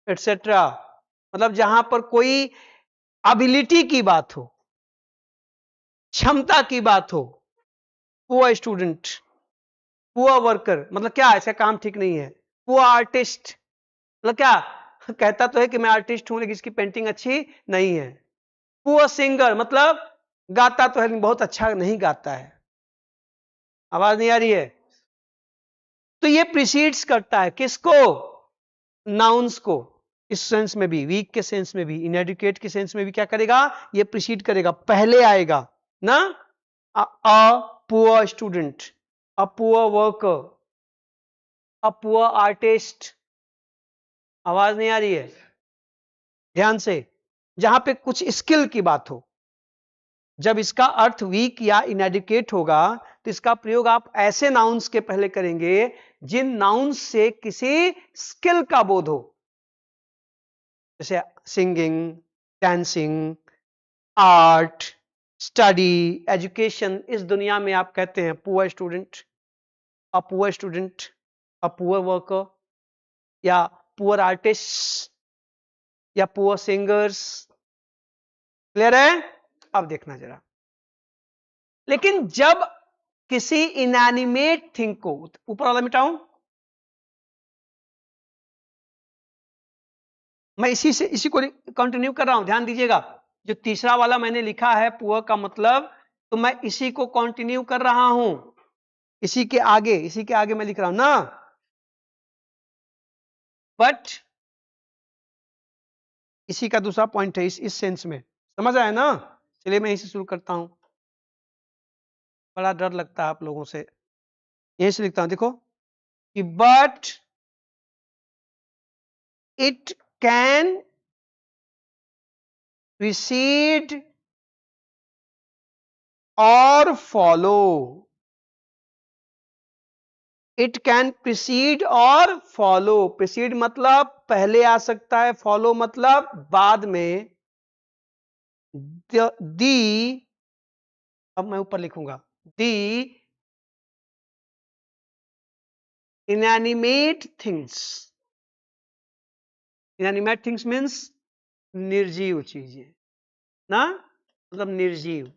एटसेट्रा, मतलब जहां पर कोई एबिलिटी की बात हो, क्षमता की बात हो, पुअर स्टूडेंट, पुअर वर्कर मतलब क्या, ऐसा काम ठीक नहीं है, पुअर आर्टिस्ट मतलब क्या, कहता तो है कि मैं आर्टिस्ट हूं लेकिन इसकी पेंटिंग अच्छी नहीं है, पुअर सिंगर मतलब गाता तो है लेकिन बहुत अच्छा नहीं गाता है, आवाज नहीं आ रही है। तो ये प्रिसीड्स करता है किसको, नाउन्स को, इस सेंस में भी, वीक के सेंस में भी, इनएडुकेट के सेंस में भी क्या करेगा, ये प्रिसीड करेगा, पहले आएगा ना। A poor student, a poor worker, a poor artist, आवाज नहीं आ रही है, ध्यान से, जहां पे कुछ स्किल की बात हो, जब इसका अर्थ वीक या इनएडुकेट होगा तो इसका प्रयोग आप ऐसे नाउन्स के पहले करेंगे जिन नाउन्स से किसी स्किल का बोध हो, जैसे singing, dancing, art, study, education. इस दुनिया में आप कहते हैं poor student, a poor student, a poor worker, या पुअर आर्टिस्ट, या पुअर सिंगर्स। क्लियर है, अब देखना जरा, लेकिन जब किसी इनएनिमेट थिंग को, ऊपर वाला मिटाऊं, मैं इसी को कंटिन्यू कर रहा हूं, ध्यान दीजिएगा, जो तीसरा वाला मैंने लिखा है पुअर का मतलब, तो मैं इसी को कंटिन्यू कर रहा हूं, इसी के आगे मैं लिख रहा हूं ना। बट इसी का दूसरा पॉइंट है, इस सेंस में समझ आया ना। चलिए मैं इसे शुरू करता हूं, बड़ा डर लगता है आप लोगों से, यहीं से लिखता हूं, देखो कि बट इट कैन precede और फॉलो, इट कैन प्रिसीड और फॉलो, प्रिसीड मतलब पहले आ सकता है, फॉलो मतलब बाद में, दी, अब मैं ऊपर लिखूंगा, the inanimate things, inanimate things means निर्जीव चीजें ना, मतलब निर्जीव,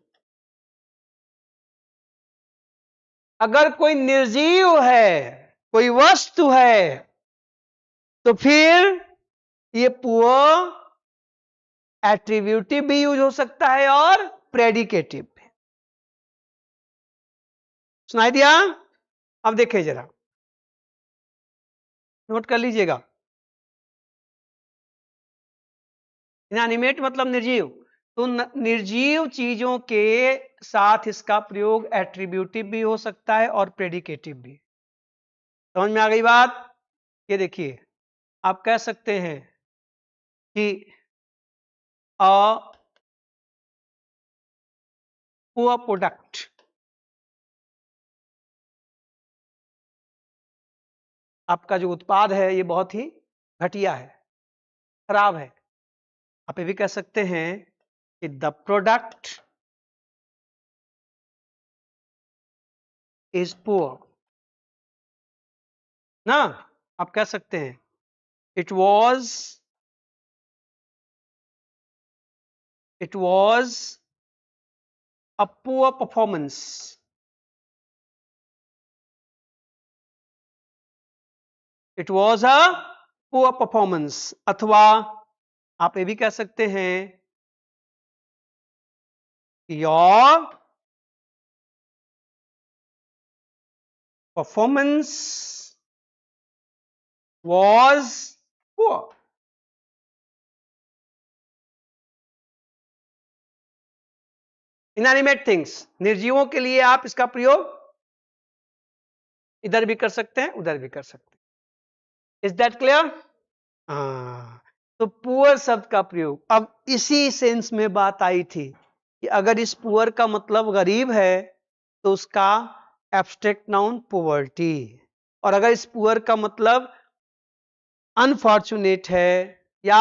अगर कोई निर्जीव है, कोई वस्तु है, तो फिर ये पुअर एट्रीब्यूटिव भी यूज हो सकता है और प्रेडिकेटिव भी। सुनाई दिया, अब देखिए जरा, नोट कर लीजिएगा, इनएनिमेट मतलब निर्जीव, तो निर्जीव चीजों के साथ इसका प्रयोग एट्रीब्यूटिव भी हो सकता है और प्रेडिकेटिव भी। समझ में आ गई बात? ये देखिए, आप कह सकते हैं कि अ पुअर प्रोडक्ट, आपका जो उत्पाद है ये बहुत ही घटिया है, खराब है। आप ये भी कह सकते हैं कि द प्रोडक्ट इज पुअर ना। आप कह सकते हैं it was a poor performance, it was a poor performance. अथवा आप ये भी कह सकते हैं your performance was poor. Inanimate things, निर्जीवों के लिए आप इसका प्रयोग इधर भी कर सकते हैं, उधर भी कर सकते हैं। Is that clear? तो पुअर शब्द का प्रयोग, अब इसी सेंस में बात आई थी कि अगर इस पुअर का मतलब गरीब है तो उसका एब्स्ट्रैक्ट नाउन पोवर्टी, और अगर इस पुअर का मतलब अनफॉर्चुनेट है या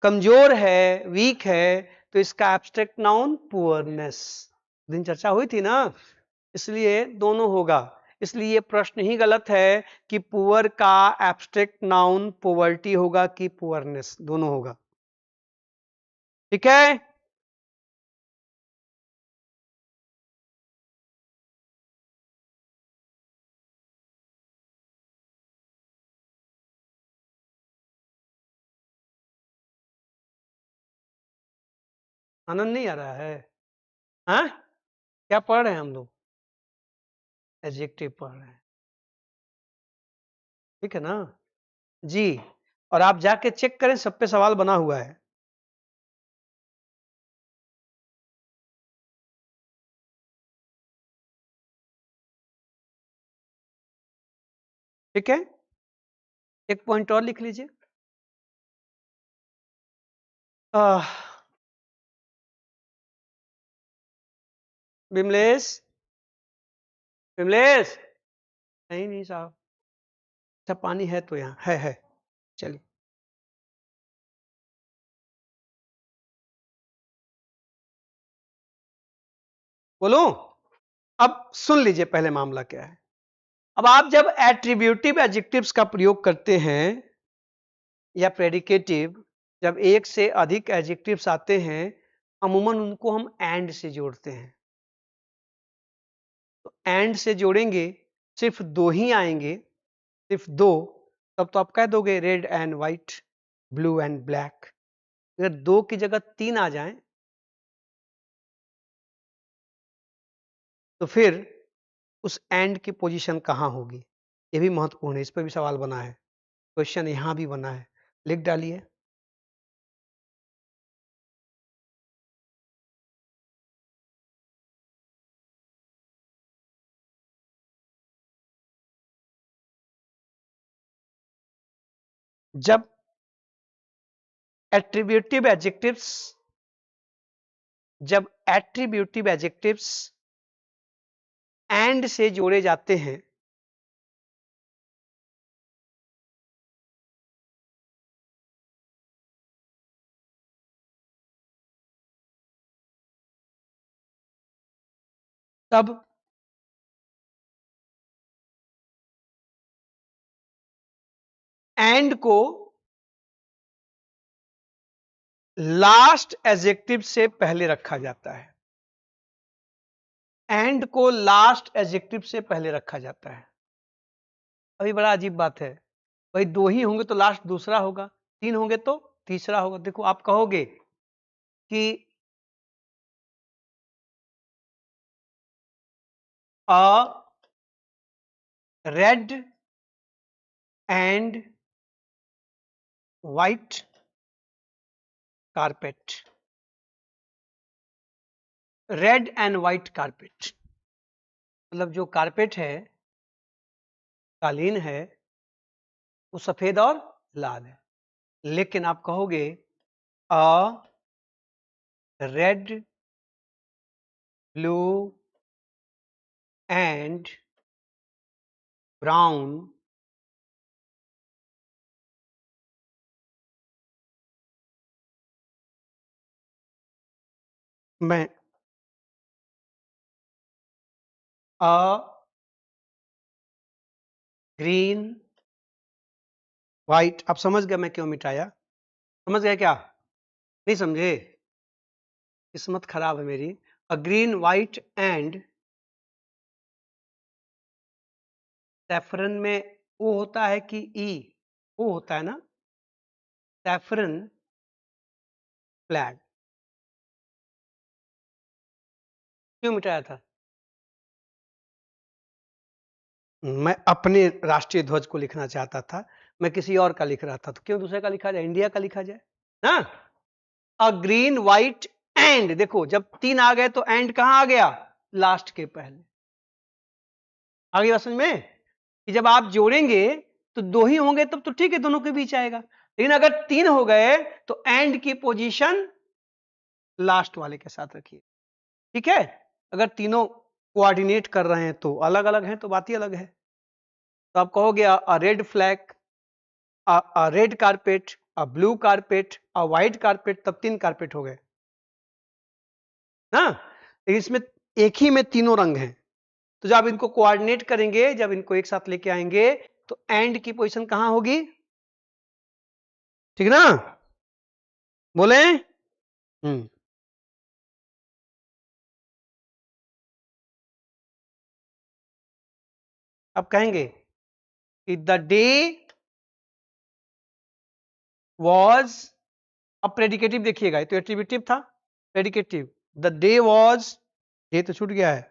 कमजोर है, वीक है, तो इसका एब्स्ट्रैक्ट नाउन पुअरनेस। दिन चर्चा हुई थी ना, इसलिए दोनों होगा। इसलिए प्रश्न ही गलत है कि पुअर का एब्स्ट्रैक्ट नाउन पोवर्टी होगा कि पुअरनेस, दोनों होगा। ठीक है? आनंद नहीं आ रहा है? हाँ, क्या पढ़ रहे हैं हम लोग? एडजेक्टिव पढ़ रहे हैं, ठीक है ना जी। और आप जाके चेक करें, सब पे सवाल बना हुआ है। ठीक है, एक पॉइंट और लिख लीजिए। विमलेश, विमलेश, नहीं नहीं साहब, अच्छा पानी है तो यहाँ है, चलिए। बोलो, अब सुन लीजिए पहले मामला क्या है। अब आप जब एट्रीब्यूटिव एडजेक्टिव्स का प्रयोग करते हैं या प्रेडिकेटिव, जब एक से अधिक एडजेक्टिव्स आते हैं, अमूमन उनको हम एंड से जोड़ते हैं। तो एंड से जोड़ेंगे, सिर्फ दो ही आएंगे, सिर्फ दो, तब तो आप कह दोगे red and white, blue and black. अगर दो की जगह तीन आ जाएं तो फिर उस एंड की पोजीशन कहां होगी, ये भी महत्वपूर्ण है। इस पर भी सवाल बना है, क्वेश्चन यहां भी बना है, लिख डालिए। जब एट्रीब्यूटिव एडजेक्टिव्स जब एट्रीब्यूटिव एडजेक्टिव्स एंड से जोड़े जाते हैं, तब एंड को लास्ट एडजेक्टिव से पहले रखा जाता है। एंड को लास्ट एडजेक्टिव से पहले रखा जाता है। अभी बड़ा अजीब बात है, भाई दो ही होंगे तो लास्ट दूसरा होगा, तीन होंगे तो तीसरा होगा। देखो, आप कहोगे कि a red and white carpet, red and white carpet, मतलब जो कारपेट है, कालीन है, वो सफेद और लाल है। लेकिन आप कहोगे अ रेड, ब्लू एंड ब्राउन में अ ग्रीन व्हाइट, आप समझ गए मैं क्यों मिटाया? समझ गए क्या? नहीं समझे? किस्मत खराब है मेरी। अ ग्रीन व्हाइट एंड सैफरन में ओ होता है कि ई? ओ होता है ना, सैफरन फ्लैग। क्यों मिटाया था? मैं अपने राष्ट्रीय ध्वज को लिखना चाहता था, मैं किसी और का लिख रहा था, तो क्यों दूसरे का लिखा जाए, इंडिया का लिखा जाए ना। अ ग्रीन व्हाइट एंड, देखो जब तीन आ गए तो एंड कहां आ गया? लास्ट के पहले। आगे बात समझ में कि जब आप जोड़ेंगे तो दो ही होंगे तब तो ठीक है, दोनों के बीच आएगा। लेकिन अगर तीन हो गए तो एंड की पोजीशन लास्ट वाले के साथ रखिए, ठीक है। अगर तीनों कोऑर्डिनेट कर रहे हैं तो अलग अलग हैं तो बात ही अलग है। तो आप कहोगे अ red flag, a red carpet, a blue carpet, a white carpet, तब तीन कारपेट हो गए ना। इसमें एक ही में तीनों रंग हैं, तो जब इनको कोऑर्डिनेट करेंगे, जब इनको एक साथ लेके आएंगे तो एंड की पोजीशन कहां होगी? ठीक ना, बोले? अब कहेंगे कि द डे वॉज, अब प्रेडिकेटिव देखिएगा, ये तो एट्रीब्यूटिव था, प्रेडिकेटिव द डे वॉज, ये तो छूट गया है।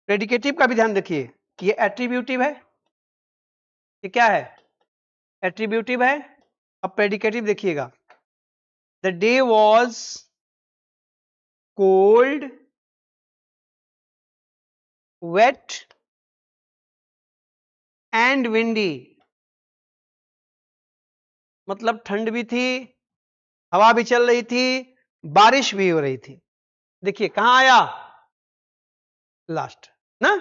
प्रेडिकेटिव का भी ध्यान रखिए कि ये एट्रीब्यूटिव है, ये क्या है? एट्रीब्यूटिव है। अब प्रेडिकेटिव देखिएगा, the day was cold, wet and windy, मतलब ठंड भी थी, हवा भी चल रही थी, बारिश भी हो रही थी। देखिए कहां आया? लास्ट ना।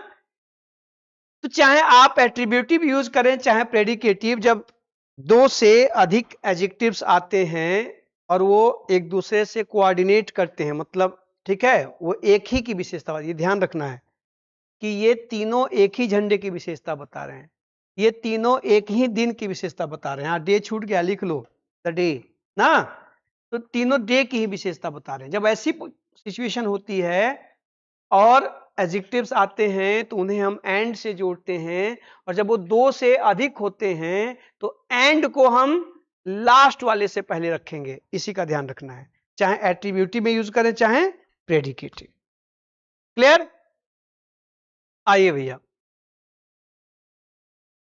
तो चाहे आप एट्रीब्यूटिव यूज करें चाहे प्रेडिकेटिव, जब दो से अधिक एडजेक्टिव्स आते हैं और वो एक दूसरे से कोऑर्डिनेट करते हैं, मतलब ठीक है, वो एक ही की विशेषता, ये ध्यान रखना है कि ये तीनों एक ही झंडे की विशेषता बता रहे हैं, ये तीनों एक ही दिन की विशेषता बता रहे हैं। हाँ डे छूट गया, लिख लो द डे ना। तो तीनों डे की ही विशेषता बता रहे हैं। जब ऐसी सिचुएशन होती है और एडजेक्टिव्स आते हैं तो उन्हें हम एंड से जोड़ते हैं, और जब वो दो से अधिक होते हैं तो एंड को हम लास्ट वाले से पहले रखेंगे, इसी का ध्यान रखना है, चाहे एट्रीब्यूटिव में यूज करें चाहे प्रेडिकेटिव। क्लियर? आइए भैया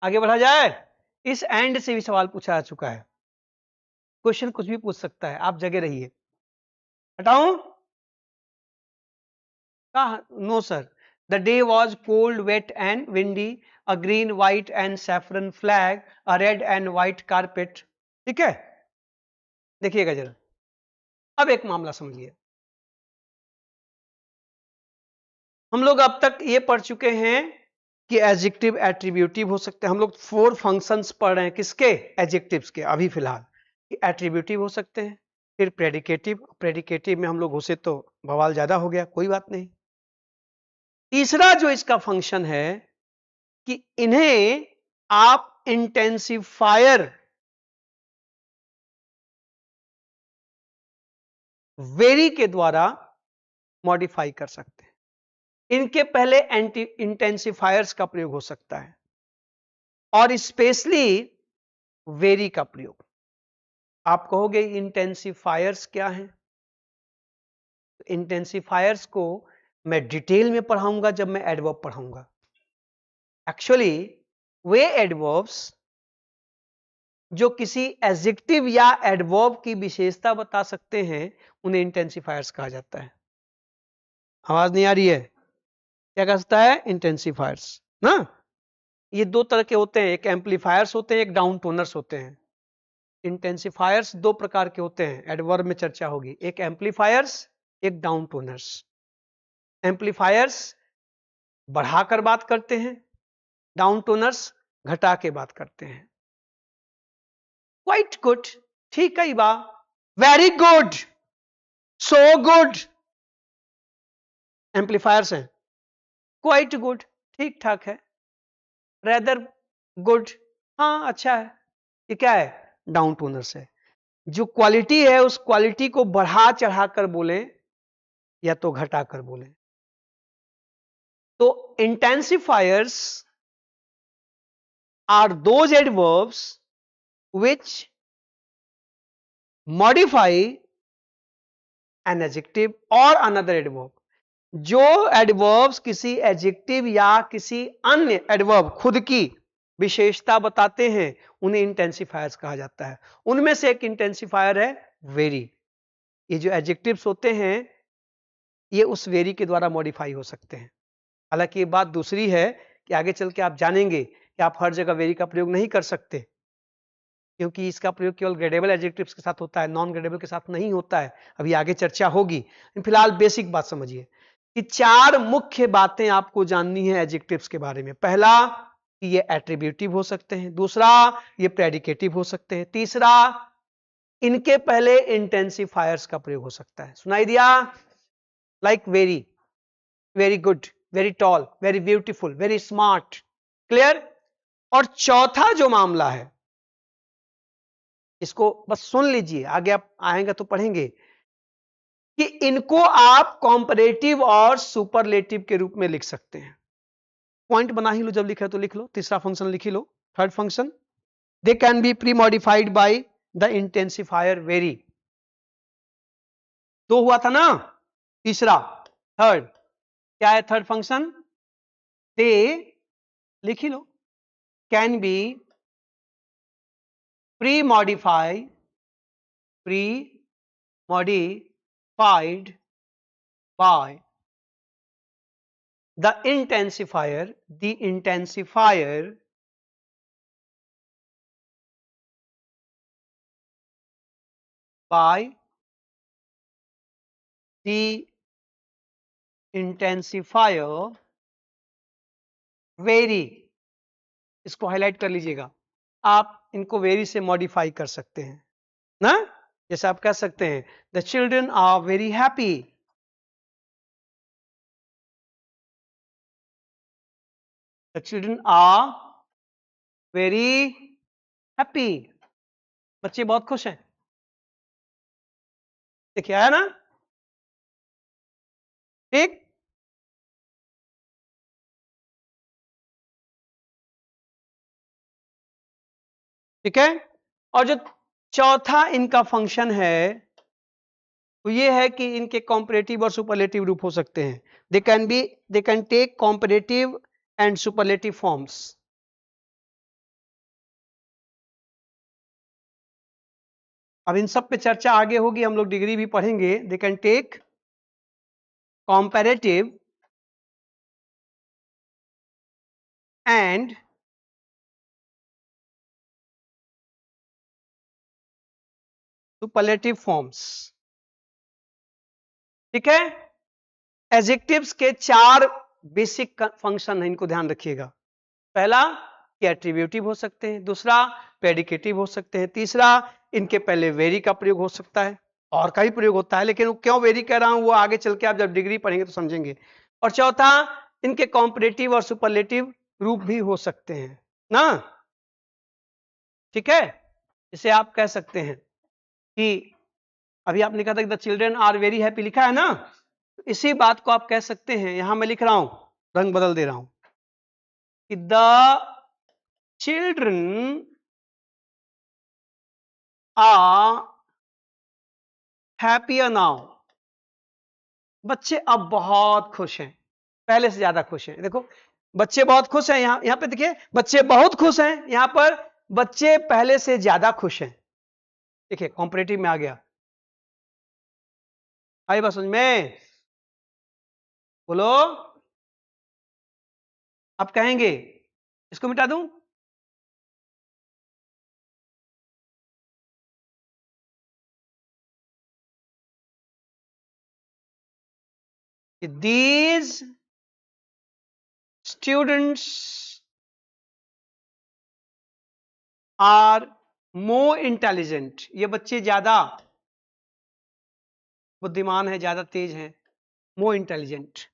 आगे बढ़ा जाए। इस एंड से भी सवाल पूछा जा चुका है, क्वेश्चन कुछ भी पूछ सकता है, आप जगह रहिए। हटाऊं? No sir. The day was cold wet and windy, a green white and saffron flag, a red and white carpet. ठीक है, देखिएगा जरा, अब एक मामला समझिए। हम लोग अब तक ये पढ़ चुके हैं कि एडजेक्टिव एट्रीब्यूटिव हो सकते हैं। हम लोग 4 फंक्शंस पढ़ रहे हैं, किसके? एडजेक्टिव्स के अभी फिलहाल। कि एट्रीब्यूटिव हो सकते हैं, फिर प्रेडिकेटिव, प्रेडिकेटिव में हम लोग घुसे तो बवाल ज्यादा हो गया, कोई बात नहीं। तीसरा जो इसका फंक्शन है कि इन्हें आप इंटेंसिफायर वेरी के द्वारा मॉडिफाई कर सकते हैं। इनके पहले एंटी इंटेंसिफायर्स का प्रयोग हो सकता है, और स्पेशली वेरी का प्रयोग। आप कहोगे इंटेंसिफायर्स क्या हैं? तो इंटेंसिफायर्स को मैं डिटेल में पढ़ाऊंगा जब मैं एडवर्ब पढ़ाऊंगा। एक्चुअली वे एडवर्ब्स जो किसी एडजेक्टिव या एडवर्ब की विशेषता बता सकते हैं उन्हें इंटेंसिफायर्स कहा जाता है। आवाज नहीं आ रही है? क्या कर सकता है? इंटेंसिफायर्स ना। ये दो तरह के होते हैं, एक एम्पलीफायर्स होते हैं, एक डाउन टोनर्स होते हैं। इंटेंसिफायर्स दो प्रकार के होते हैं, एडवर्ब में चर्चा होगी, एक एम्पलीफायर्स, एक डाउन टोनर्स। एम्पलीफायर्स बढ़ाकर बात करते हैं, डाउन टोनर्स घटा के बात करते हैं। क्वाइट गुड, ठीक है बा, very good, so good, amplifiers हैं। क्वाइट गुड ठीक ठाक है, रेदर गुड हाँ अच्छा है, ये क्या है? डाउन टोनर्स है। जो क्वालिटी है उस क्वालिटी को बढ़ा चढ़ाकर बोलें या तो घटाकर बोलें। तो intensifiers are those adverbs which modify an adjective or another adverb। जो एडवर्ब्स किसी एडजेक्टिव या किसी अन्य एडवर्ब खुद की विशेषता बताते हैं उन्हें इंटेंसिफायर्स कहा जाता है। उनमें से एक इंटेंसिफायर है वेरी। ये जो एडजेक्टिव्स होते हैं ये उस वेरी के द्वारा मॉडिफाई हो सकते हैं। हालांकि ये बात दूसरी है कि आगे चल के आप जानेंगे कि आप हर जगह वेरी का प्रयोग नहीं कर सकते, क्योंकि इसका प्रयोग केवल ग्रेडेबल एडजेक्टिव्स के साथ होता है, नॉन ग्रेडेबल के साथ नहीं होता है। अभी आगे चर्चा होगी, फिलहाल बेसिक बात समझिए कि चार मुख्य बातें आपको जाननी है एडजेक्टिव्स के बारे में। पहला कि ये एट्रीब्यूटिव हो सकते हैं, दूसरा ये प्रेडिकेटिव हो सकते हैं, तीसरा इनके पहले इंटेंसिफायर्स का प्रयोग हो सकता है। सुनाई दिया? Like very, very good, very tall, very beautiful, very smart. Clear? और चौथा जो मामला है इसको बस सुन लीजिए, आगे आप आएंगे तो पढ़ेंगे कि इनको आप कॉम्परेटिव और सुपरलेटिव के रूप में लिख सकते हैं। पॉइंट बना ही लो, जब लिखा है तो लिख लो, तीसरा फंक्शन लिख ही लो। Third function, they can be pre modified by the intensifier very. दो हुआ था ना, तीसरा थर्ड क्या है? थर्ड फंक्शन दे, लिख ही लो, can be pre modify, pre modified by the intensifier by the intensifier vary। इसको हाईलाइट कर लीजिएगा, आप इनको वेरी से मॉडिफाई कर सकते हैं ना। जैसे आप कह सकते हैं the children are very happy, the children are very happy, बच्चे बहुत खुश हैं। देखिए आया ना? ठीक, ठीक है। और जो चौथा इनका फंक्शन है तो ये है कि इनके कॉम्परेटिव और सुपरलेटिव रूप हो सकते हैं। They can take comparative and superlative forms. अब इन सब पे चर्चा आगे होगी, हम लोग डिग्री भी पढ़ेंगे। They can take comparative and superlative forms. ठीक है। एडजेक्टिव्स के चार बेसिक फंक्शन है, इनको ध्यान रखिएगा। पहला कि एट्रीब्यूटिव हो सकते हैं, दूसरा प्रेडिकेटिव हो सकते हैं, तीसरा इनके पहले वेरी का प्रयोग हो सकता है, और का ही प्रयोग होता है, लेकिन क्यों वेरी कह रहा हूं वो आगे चल के आप जब डिग्री पढ़ेंगे तो समझेंगे। और चौथा इनके कॉम्परेटिव और सुपरलेटिव रूप भी हो सकते हैं ना। ठीक है। इसे आप कह सकते हैं कि अभी आपने कहा था कि the children are very happy, लिखा है ना, इसी बात को आप कह सकते हैं, यहां मैं लिख रहा हूं, रंग बदल दे रहा हूं कि the children are happier now. बच्चे अब बहुत खुश हैं, पहले से ज्यादा खुश हैं। देखो बच्चे बहुत खुश हैं, यहां पे देखिए बच्चे बहुत खुश हैं, यहां पर बच्चे पहले से ज्यादा खुश हैं। देखिए कॉम्परेटिव में आ गया, आई बात समझ में? बोलो। आप कहेंगे इसको मिटा दूं? These students are more intelligent. ये बच्चे ज्यादा बुद्धिमान है, ज्यादा तेज हैं, more intelligent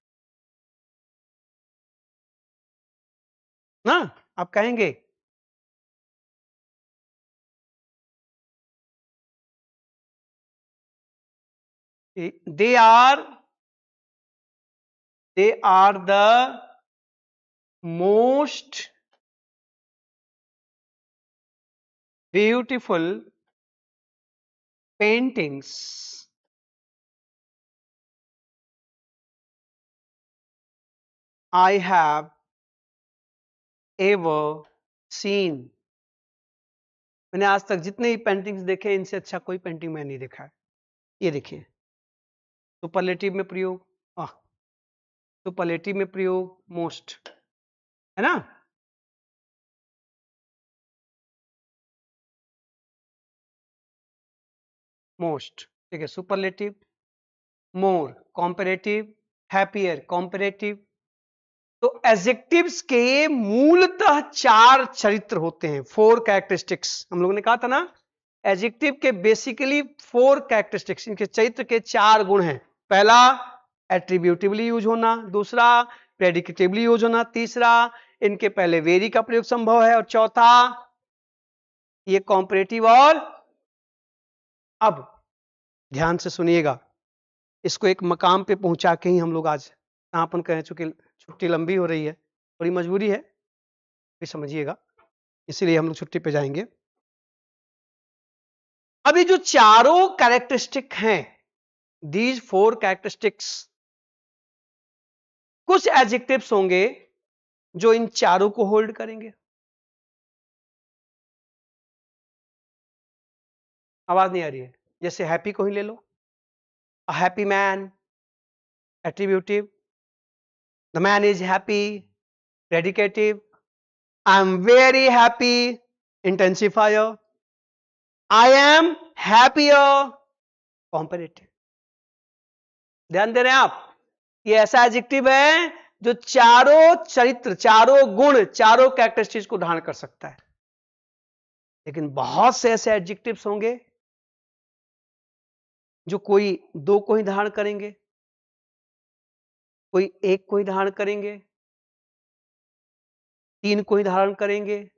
ना। आप कहेंगे they are the most beautiful paintings I have ever seen. मैंने आज तक जितने ही पेंटिंग्स देखे इनसे अच्छा कोई पेंटिंग मैं नहीं देखा है। ये देखिए, सुपरलेटिव में प्रयोग, सुपरलेटिव में प्रयोग मोस्ट, है ना। मोस्ट, ठीक है। सुपरलेटिव, मोर, कॉम्पेरेटिव, हैप्पियर, कॉम्पेरेटिव। तो एडजेक्टिव्स के मूलतः 4 चरित्र होते हैं, 4 कैरेक्टरिस्टिक्स। हम लोगों ने कहा था ना, एडजेक्टिव के बेसिकली 4 कैरेक्टरिस्टिक्स, इनके चरित्र के 4 गुण हैं। पहला एट्रीब्यूटिवली यूज होना, दूसरा प्रेडिकेटिवली यूज होना, तीसरा इनके पहले वेरी का प्रयोग संभव है, और चौथा ये कॉम्परेटिव। और अब ध्यान से सुनिएगा, इसको एक मकाम पे पहुंचा के ही हम लोग आज समापन करें, चूंकि छुट्टी लंबी हो रही है, थोड़ी मजबूरी है, भी समझिएगा, इसीलिए हम लोग छुट्टी पे जाएंगे। अभी जो चारों कैरेक्टरिस्टिक हैं, दीज 4 कैरेक्टरिस्टिक्स, कुछ एडजेक्टिव्स होंगे जो इन चारों को होल्ड करेंगे। आवाज नहीं आ रही है? जैसे हैप्पी को ही ले लो, a happy man, attributive, the man is happy, predicative, I am very happy, intensifier, I am happier, comparative. ध्यान दे रहे हैं आप? ये ऐसा एडजेक्टिव है जो चारों चरित्र, चारों गुण, चारों कैरेक्टरिस्टिक्स को धारण कर सकता है। लेकिन बहुत से ऐसे एडजेक्टिव्स होंगे जो कोई 2 को ही धारण करेंगे, कोई 1 को ही धारण करेंगे, 3 को ही धारण करेंगे,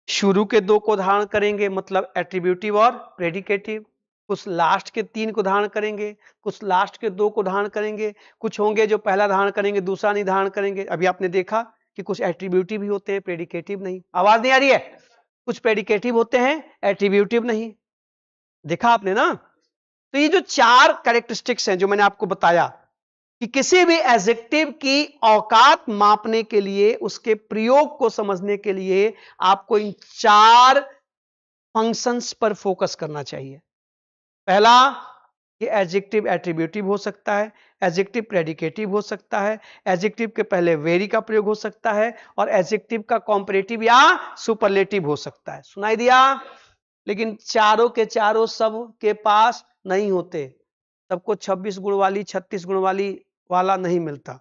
शुरू के 2 को धारण करेंगे, मतलब एट्रीब्यूटिव और प्रेडिकेटिव, कुछ लास्ट के 3 को धारण करेंगे, कुछ लास्ट के 2 को धारण करेंगे, कुछ होंगे जो पहला धारण करेंगे दूसरा नहीं धारण करेंगे। अभी आपने देखा कि कुछ एट्रीब्यूटिव भी होते हैं, प्रेडिकेटिव नहीं। आवाज नहीं आ रही है? कुछ प्रेडिकेटिव होते हैं, एट्रीब्यूटिव नहीं। देखा आपने ना? तो ये जो 4 कैरेक्टरिस्टिक्स हैं जो मैंने आपको बताया, कि किसी भी एडजेक्टिव की औकात मापने के लिए, उसके प्रयोग को समझने के लिए आपको इन 4 फंक्शंस पर फोकस करना चाहिए। पहला, कि एडजेक्टिव एट्रीब्यूटिव हो सकता है, एडजेक्टिव प्रेडिकेटिव हो सकता है, एडजेक्टिव के पहले वेरी का प्रयोग हो सकता है, और एडजेक्टिव का कॉम्परेटिव या सुपरलेटिव हो सकता है। सुनाई दिया? लेकिन चारों के चारों सब के पास नहीं होते। सबको 26 गुण वाली, 36 गुण वाला नहीं मिलता।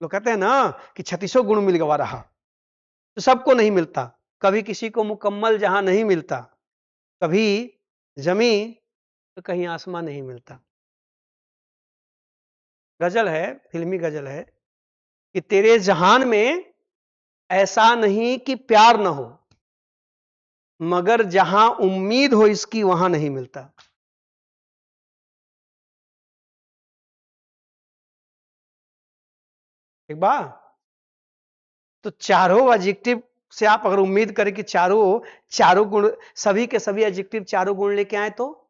लोग कहते हैं ना कि 36 गुण मिल गवा रहा, तो सबको नहीं मिलता। कभी किसी को मुकम्मल जहां नहीं मिलता, कभी जमी तो कहीं आसमान नहीं मिलता। गजल है, फिल्मी गजल है, कि तेरे जहान में ऐसा नहीं कि प्यार न हो, मगर जहां उम्मीद हो इसकी वहां नहीं मिलता। एक बार तो चारों एडजेक्टिव से आप अगर उम्मीद करें कि चारों गुण, सभी के सभी एडजेक्टिव चारों गुण लेके आए, तो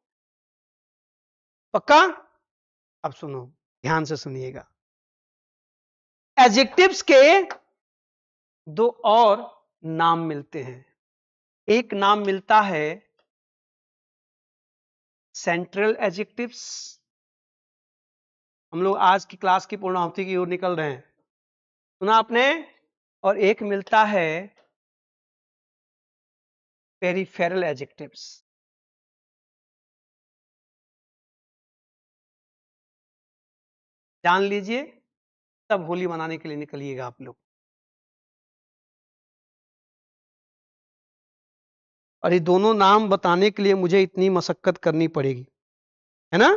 पक्का? अब सुनो, ध्यान से सुनिएगा। एडजेक्टिव्स के 2 और नाम मिलते हैं। एक नाम मिलता है सेंट्रल एडजेक्टिव्स, हम लोग आज की क्लास की पूर्णाहुति की ओर निकल रहे हैं, सुना आपने। और एक मिलता है पेरिफेरल एडजेक्टिव्स। जान लीजिए, तब होली मनाने के लिए निकलिएगा आप लोग। और ये दोनों नाम बताने के लिए मुझे इतनी मशक्कत करनी पड़ेगी, है ना।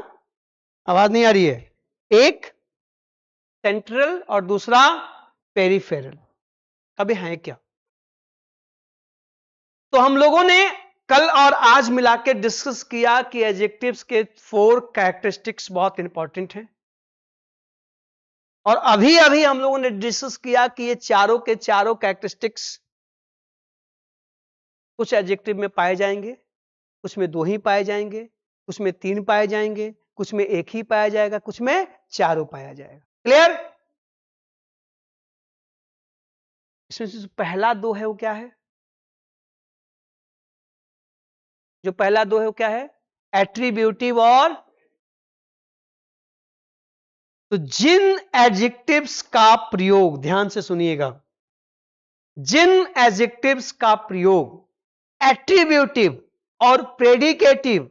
आवाज नहीं आ रही है। एक सेंट्रल और दूसरा पेरिफेरल। अबे हैं क्या? तो हम लोगों ने कल और आज मिला के डिस्कस किया कि एडजेक्टिव्स के 4 कैरेक्टरिस्टिक्स बहुत इंपॉर्टेंट हैं। और अभी अभी हम लोगों ने डिस्कस किया कि ये चारों के चारों कैरेक्टरिस्टिक्स कुछ एडजेक्टिव में पाए जाएंगे, कुछ में 2 ही पाए जाएंगे, कुछ में 3 पाए जाएंगे, कुछ में 1 ही पाया जाएगा, कुछ में चारों पाया जाएगा। क्लियर? इसमें से जो पहला 2 है वो क्या है? जो पहला 2 है वो क्या है? एट्रीब्यूटिव और तो जिन एडजेक्टिव्स का प्रयोग, ध्यान से सुनिएगा, जिन एडजेक्टिव्स का प्रयोग एट्रीब्यूटिव और प्रेडिकेटिव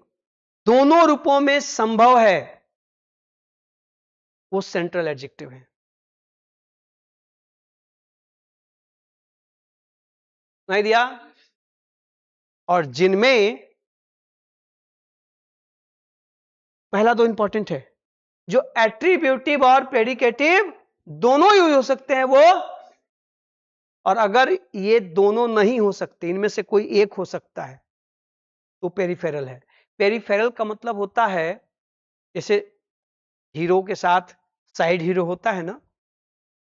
दोनों रूपों में संभव है, वो सेंट्रल एडजेक्टिव है। नहीं दिया? और जिनमें पहला 2 इंपॉर्टेंट है, जो एट्रीब्यूटिव और प्रेडिकेटिव दोनों यूज हो सकते हैं वो। और अगर ये दोनों नहीं हो सकते, इनमें से कोई एक हो सकता है, तो पेरिफेरल है। पेरिफेरल का मतलब होता है, जैसे हीरो के साथ साइड हीरो होता है ना,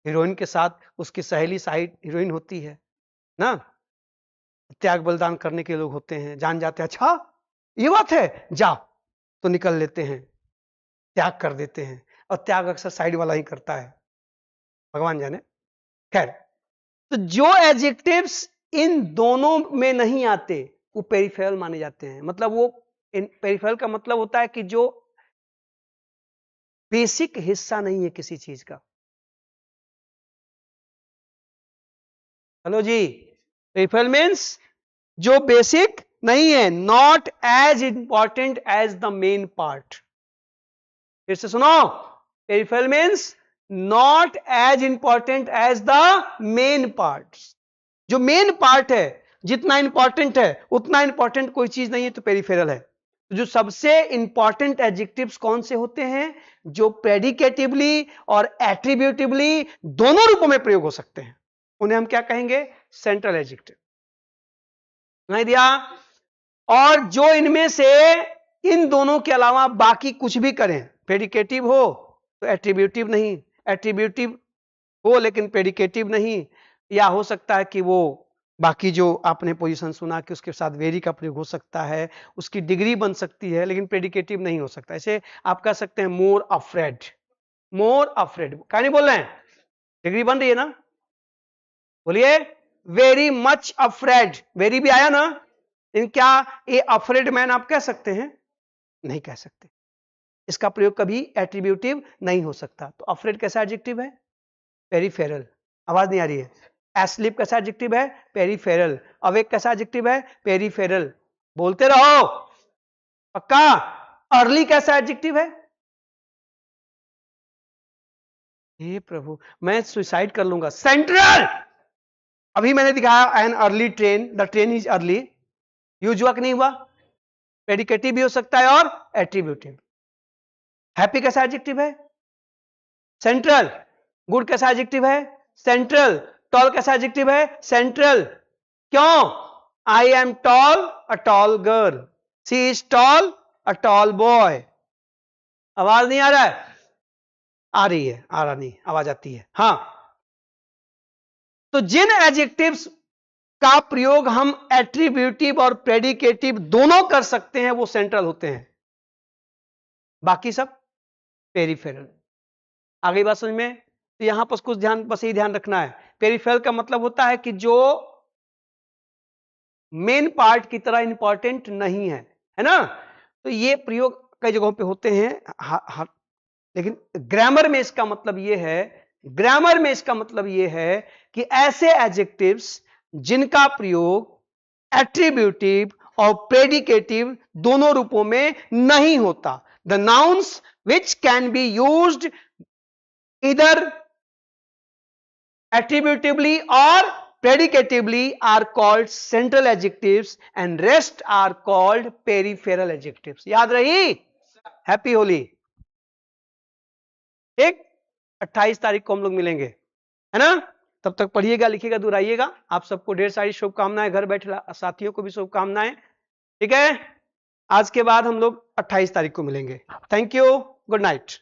हीरोइन के साथ उसकी सहेली साइड हीरोइन होती है ना। त्याग बलिदान करने के लोग होते हैं, जान जाते हैं अच्छा ये बात है, जा तो निकल लेते हैं, त्याग कर देते हैं। और त्याग अक्सर साइड वाला ही करता है, भगवान जाने। खैर, तो जो एडजेक्टिव्स इन दोनों में नहीं आते वो पेरिफेरल माने जाते हैं। मतलब वो पेरिफेरल का मतलब होता है कि जो बेसिक हिस्सा नहीं है किसी चीज का। हेलो जी, पेरिफेरल मीन्स जो बेसिक नहीं है, not as important as the main part. फिर से सुनो, peripheral means not as important as the main part. जो मेन पार्ट है, जितना इंपॉर्टेंट है उतना इंपॉर्टेंट कोई चीज नहीं है, तो पेरिफेरल है। तो जो सबसे इंपॉर्टेंट एडजेक्टिव्स कौन से होते हैं? जो प्रेडिकेटिवली और एट्रीब्यूटिवली दोनों रूपों में प्रयोग हो सकते हैं, उन्हें हम क्या कहेंगे? Central adjective. नहीं दिया? और जो इनमें से इन दोनों के अलावा बाकी कुछ भी करें, प्रेडिकेटिव हो तो एट्रीब्यूटिव नहीं, एट्रीब्यूटिव हो लेकिन प्रेडिकेटिव नहीं, या हो सकता है कि वो बाकी जो आपने पोजीशन सुना कि उसके साथ वेरी का प्रयोग हो सकता है, उसकी डिग्री बन सकती है, लेकिन प्रेडिकेटिव नहीं हो सकता। ऐसे आप कह सकते हैं मोर अफ्रेड, मोर अफ्रेड क्या नहीं बोल रहे हैं? डिग्री बन रही है ना? बोलिए वेरी मच अफ्रेड, वेरी भी आया ना। लेकिन क्या ये अफ्रेड मैन आप कह सकते हैं? नहीं कह सकते। इसका प्रयोग कभी एट्रीब्यूटिव नहीं हो सकता। तो अफ्रेड कैसा एडजेक्टिव है? पेरिफेरल। आवाज नहीं आ रही है। एस्लीप कैसा एडजेक्टिव है? पेरिफेरल। अवेक कैसा एडजेक्टिव है? पेरिफेरल। बोलते रहो पक्का। अर्ली कैसा एडजेक्टिव है? हे प्रभु, मैं सुसाइड कर लूंगा। सेंट्रल। अभी मैंने दिखाया an early train, the train is early. Use हुआ कि नहीं हुआ? प्रेडिकेटिव भी हो सकता है और एट्रीब्यूटिव। हैप्पी कैसा एडजेक्टिव है? सेंट्रल। गुड कैसा एडजेक्टिव है? सेंट्रल। टॉल कैसा एडजेक्टिव है? सेंट्रल। क्यों? I am tall, a tall girl. She is tall, a tall boy. आवाज नहीं आ रहा है? आ रही है, आ रहा नहीं, आवाज आती है। हां, तो जिन एडजेक्टिव्स का प्रयोग हम एट्रीब्यूटिव और प्रेडिकेटिव दोनों कर सकते हैं वो सेंट्रल होते हैं, बाकी सब पेरिफेरल। आगे बात समझ में? तो यहां पर कुछ ध्यान, बस ये ध्यान रखना है, पेरिफेरल का मतलब होता है कि जो मेन पार्ट की तरह इंपॉर्टेंट नहीं है, है ना। तो ये प्रयोग कई जगहों पे होते हैं। लेकिन ग्रामर में इसका मतलब यह है, ग्रामर में इसका मतलब यह है कि ऐसे एडजेक्टिव्स जिनका प्रयोग एट्रीब्यूटिव और प्रेडिकेटिव दोनों रूपों में नहीं होता। The nouns which can be used इधर attributively or predicatively are called central adjectives and rest are called peripheral adjectives। याद रही? हैप्पी होली। ठीक, 28 तारीख को हम लोग मिलेंगे, है ना? तब तक पढ़िएगा, लिखिएगा, दोहराइएगा। आप सबको ढेर सारी शुभकामनाएं, घर बैठे साथियों को भी शुभकामनाएं। ठीक है, आज के बाद हम लोग 28 तारीख को मिलेंगे। Thank you, good night.